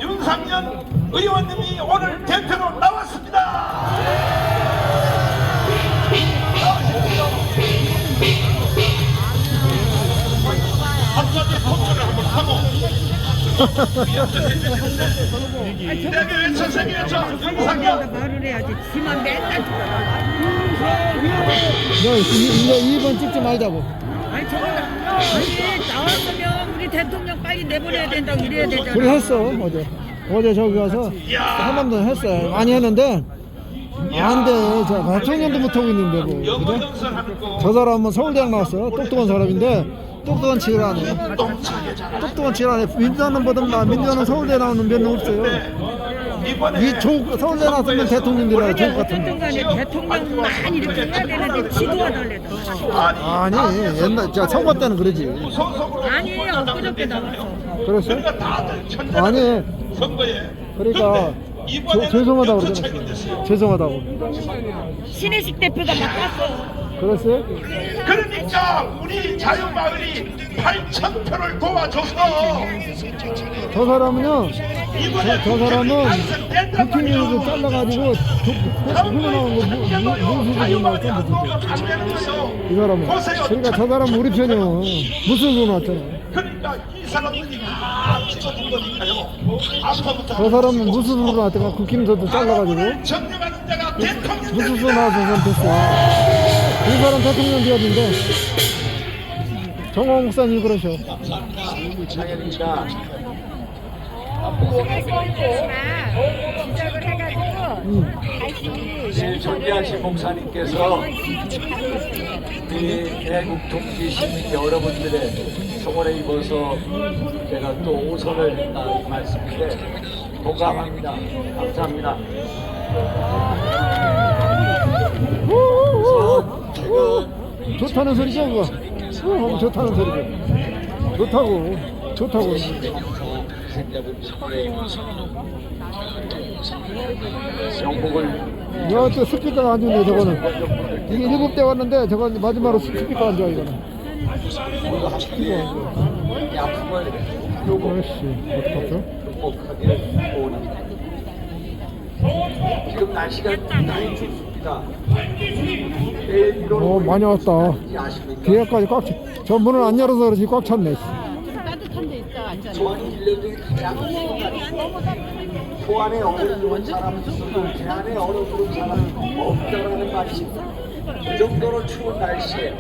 윤상현 의원님이 오늘 대표로 나왔습니다. 한마디 토크를 한번 하고 세계 외쳐 세계 외쳐 윤상현 말을 해야지. 지만 맨날 너 이제 2번 찍지 말자고. 아니 저거 아니 나왔으면 우리 대통령 빨리 내보내야 된다고 이래야 되잖아. 그래 했어, 어제 저기 가서 한번도 했어요. 많이 했는데 안 돼. 저 대통령도 못하고 있는데 뭐. 그죠? 저 사람은 서울대학 나왔어. 똑똑한 사람인데 똑똑한 칠을 안 해. 똑똑한 칠을 안 해. 민주당은 보다 민주당은 서울대 나오는 면은 없어요. 서울대 나왔으면 대통령 되라 좋을 것 같은데. 대통령만 이렇게 해야 되는데 지도하달래도. 아니 옛날 자 선거 때는 그러지. 아니 엊그저께 나왔어. 그랬어? 아니 그러니까 죄송하다고 그러잖아. 죄송하다고. 신혜식 대표가 바꿨어. 그랬어요? 그러니까 우리 자유마을이 8,000표를 도와줘서 저 사람은요. 저 사람은 국회의원을 잘라가지고 흘러나온 거 무슨 말도 이 사람은. 그러니까 저 사람은 우리 편이야. 무슨 돈 왔잖아. 그러니까 이 사람들이 다 찍어준 거니까요. 아까부터 저 사람은 무슨 돈 왔다가 국힘서도 잘라가지고 정령하는 자가 대통령 무슨 돈 나와서 됐어. 이 사람 대통령 되었는데 정홍 목사님 그러셔. 시작을 해가지고 다시 정리하신 목사님께서 이 대국 동지 시민 여러분들의 성원에 입어서 제가 또 오선을 했다 말씀인데 동감합니다. 감사합니다. 좋다는 소리죠 그거. 좋다는 소리죠. 좋다고. 야, 또 스피커가 안 좋네 저거는. 이게 7대 왔는데 저거 마지막으로 스피커 안 좋아 이거는. 아이씨 어떡하죠? 지금 날씨가 많이 춥습니다. 많이 왔다. 뒤에까지 꽉 차. 저 문을 안 열어서 그렇지 꽉 찼네. 따뜻한 데 있다 앉아. 저는 1년 중에 가장 소안에 얼어두는 사람, 배 안에 얼어두는 사람이 없다라는 말이 있습니다. 그 정도로 추운 날씨에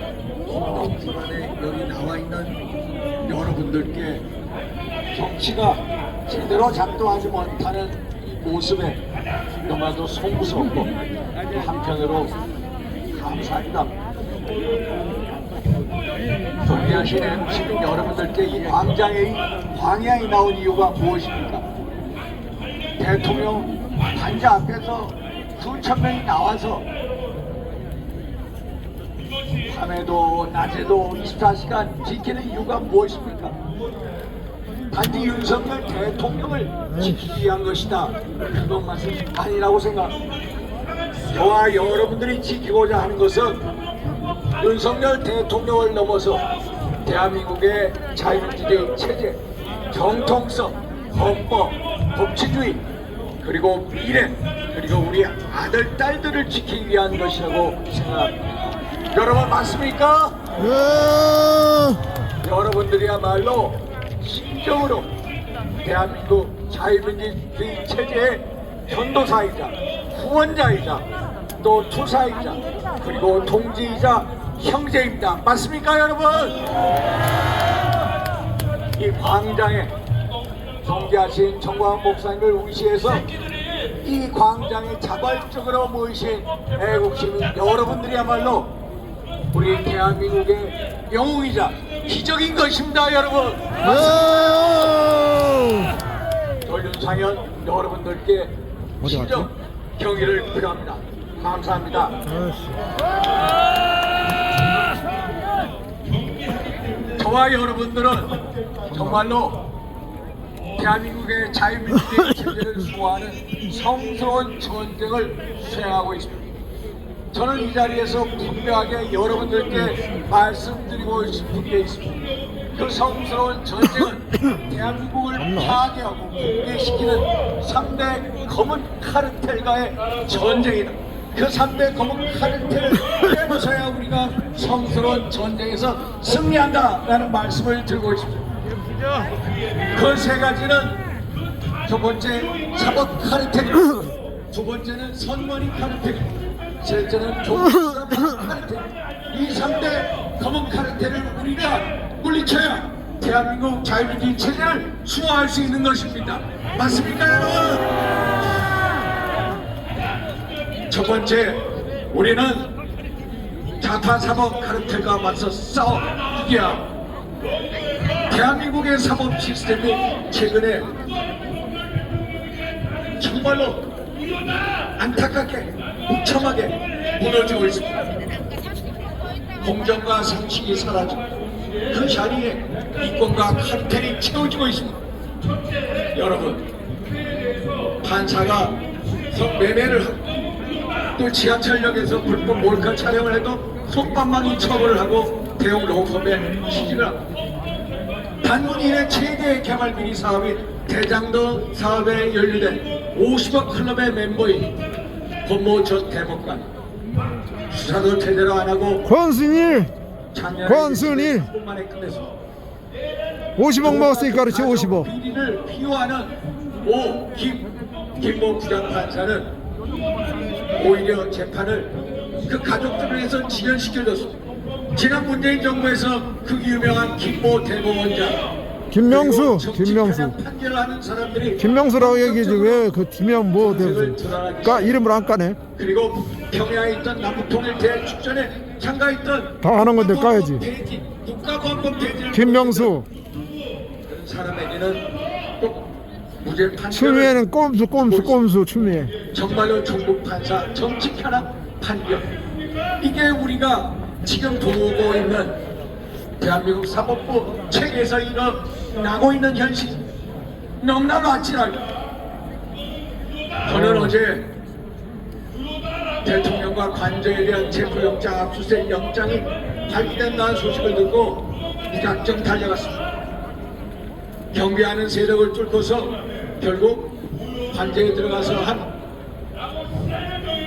동서안에 여기 나와 있는 여러분들께 정치가 제대로 작동하지 못하는 모습에 너무나도 송구스럽고 또 한편으로 감사합니다. 존귀하시는 시민 여러분들께 이 광야에 나온 이유가 무엇입니까? 대통령 단지 앞에서 수천 명이 나와서 밤에도 낮에도 24시간 지키는 이유가 무엇입니까? 단지 윤석열 대통령을 지키기 위한 것이다. 그것만은 아니라고 생각합니다. 저와 여러분들이 지키고자 하는 것은 윤석열 대통령을 넘어서 대한민국의 자유민주주의 체제, 정통성, 헌법, 법치주의, 그리고 미래, 그리고 우리 아들, 딸들을 지키기 위한 것이라고 생각합니다. 여러분 맞습니까? 여러분들이야말로 진정으로 대한민국 자유민주주의 체제의 전도사이자 후원자이자 또 투사이자 그리고 동지이자 형제입니다. 맞습니까 여러분? 이 광장에 존귀하신 정광훈 목사님을 위시해서 이 광장에 자발적으로 모이신 애국시민 여러분들이야말로 우리 대한민국의 영웅이자 기적인 것입니다, 여러분. 전륜상현 여러분들께 진정 경의를 표합니다. 감사합니다. 저와 여러분들은 정말로 대한민국의 자유민주주의 체제를 수호하는 성스러운 전쟁을 수행하고 있습니다. 저는 이 자리에서 분명하게 여러분들께 말씀드리고 싶은 게 있습니다. 그 성스러운 전쟁은 대한민국을 파괴하고 붕괴시키는 3대 검은 카르텔과의 전쟁이다. 그 3대 검은 카르텔을 깨부숴야 우리가 성스러운 전쟁에서 승리한다라는 말씀을 드리고 있습니다. 그 세 가지는 첫 번째 사법 카르텔이고, 두 번째는 선거리 카르텔이고, 셋째는 종북 카르텔. 이 3대 검은 카르텔을 우리가 물리쳐야 대한민국 자유민주주의 체제를 수호할 수 있는 것입니다. 맞습니까, 여러분? 첫 번째, 우리는 좌파 사법 카르텔과 맞서 싸워 이겨야 합니다. 대한민국의 사법 시스템이 최근에 정말로 안타깝게 무참하게 무너지고 있습니다. 공정과 상식이 사라지고 그 자리에 이권과 카르텔이 채워지고 있습니다. 여러분, 판사가 성매매를 하고 또 지하철역에서 불법 몰카 촬영을 해도 손방망이 처벌을 하고 대형 로펌에 취직을 합니다. 단문 이내 최대 개발 비리 사업이 대장동 사업에 연루된 50억 클럽의 멤버인 권모 전 대법관, 수사도 제대로 안 하고 권순일 만에 끝냈습니다. 50억 먹었으니까 그렇지. 50억. 비리를 피워하는 김모 부장판사는 오히려 재판을 그 가족들을 해서 지연시켜줬습니다. 지난 문재인 정부에서 그 유명한 김모 대법원장 김명수라고 얘기지 왜 그 김영 뭐 대법가 이름을 안 까네. 그리고 평양에 있던 남북통일대 축전에 참가했던 다 하는 건데 까야지. 김명수. 그런 사람에게는 또 무죄 판결을, 추미애는 꼼수 추미애. 정말로 종북 판사 정치 편향 판결. 이게 우리가 지금 보고 있는 대한민국 사법부 체계에서 일어나고 있는 현실, 너무나 아찔하게. 저는 어제 대통령과 관저에 대한 체포영장 압수수색 영장이 발부된다는 소식을 듣고 무작정 달려갔습니다. 경비하는 세력을 뚫고서 결국 관저에 들어가서 한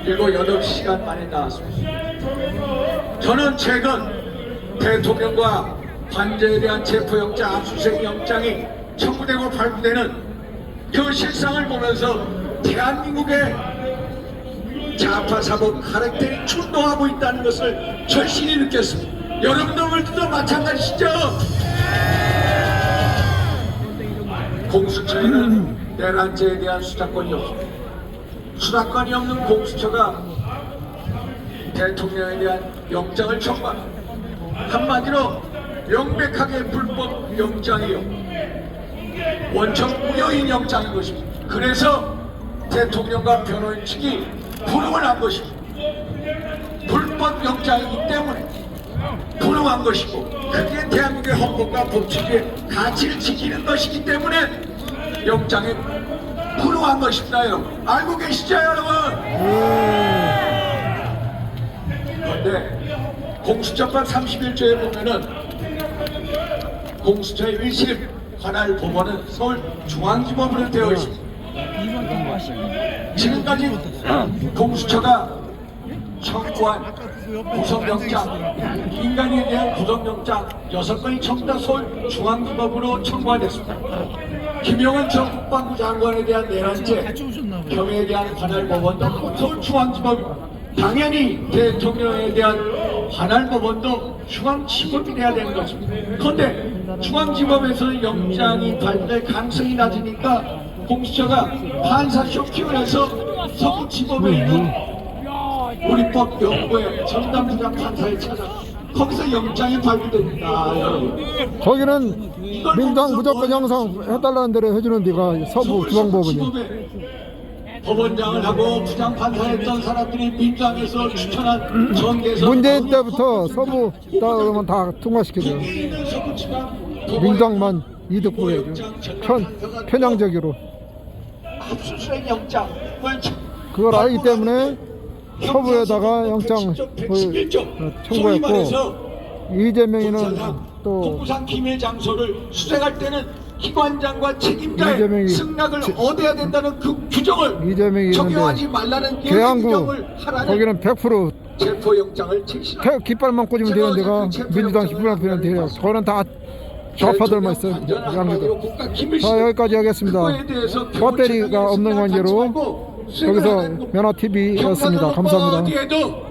7-8시간 만에 나왔습니다. 저는 최근 대통령과 관저에 대한 체포영장 압수수색 영장이 청구되고 발부되는 그 실상을 보면서 대한민국의 좌파 사법 카르텔이 출동하고 있다는 것을 절실히 느꼈습니다. 여러분들도 마찬가지시죠? 공수처에는 내란죄에 대한 수사권이 없습니다. 수사권이 없는 공수처가 대통령에 대한 영장을 청구합니다. 한마디로 명백하게 불법 영장이요, 원청 무효인 영장인 것입니다. 그래서 대통령과 변호인 측이 불응을 한 것입니다. 불법 영장이기 때문에 불응한 것이고, 그게 대한민국의 헌법과 법칙의 가치를 지키는 것이기 때문에 영장에 불응한 것입니다. 여러분 알고 계시죠, 여러분? 그런데 공수처법 31조에 보면은 공수처의 1심 관할 법원은 서울중앙지법으로 되어 있습니다. 지금까지 공수처가 청구한 구속영장, 인간에 대한 구속영장 6건이 전부 다 서울중앙지법으로 청구가 됐습니다. 김용은 전 국방부 장관에 대한 내란죄, 경위에 대한 관할 법원도 서울중앙지법, 당연히 대통령에 대한 관할 법원도 중앙지법이 돼야 되는 것입니다. 그런데 중앙지법에서 영장이 발부될 가능성이 낮으니까 공수처가 판사 쇼킹을 해서 서구지법에 있는 우리법 연구회 전담부장 판사에 찾아 거기서 영장이 발부됩니다. 여러분. 거기는 민주당 무조건 영상 해달라는 대로 해주는 데가 서부 중앙법원이. 법원장을 하고 부장판사했던 사람들이 민주당에서 추천한 정계선 문재인 때부터 서부 따르면 다 통과시켜줘요. 민주당만 이득 보여줘. 편향적으로. 압수수색 영장을 그걸 알기 때문에 서부에다가 영장을 청구했고, 이재명이는 또 법무상 기밀 장소를 수색할 때는 기관장과 책임자의 이재명이 승낙을 얻어야 된다는 그 규정을 이재명이 적용하지 있는데 말라는 계양구 규정을 하라는 거기는 100% 체포영장을 제시합니다. 깃발만 꽂으면 되는 데가 민주당 깃발만 꽂으면 돼요. 그거는 다 좌파들만 있어요. 양주도. 자, 여기까지 하겠습니다. 배터리가 없는 관계로 여기서 면허TV였습니다. 감사합니다. 어디에도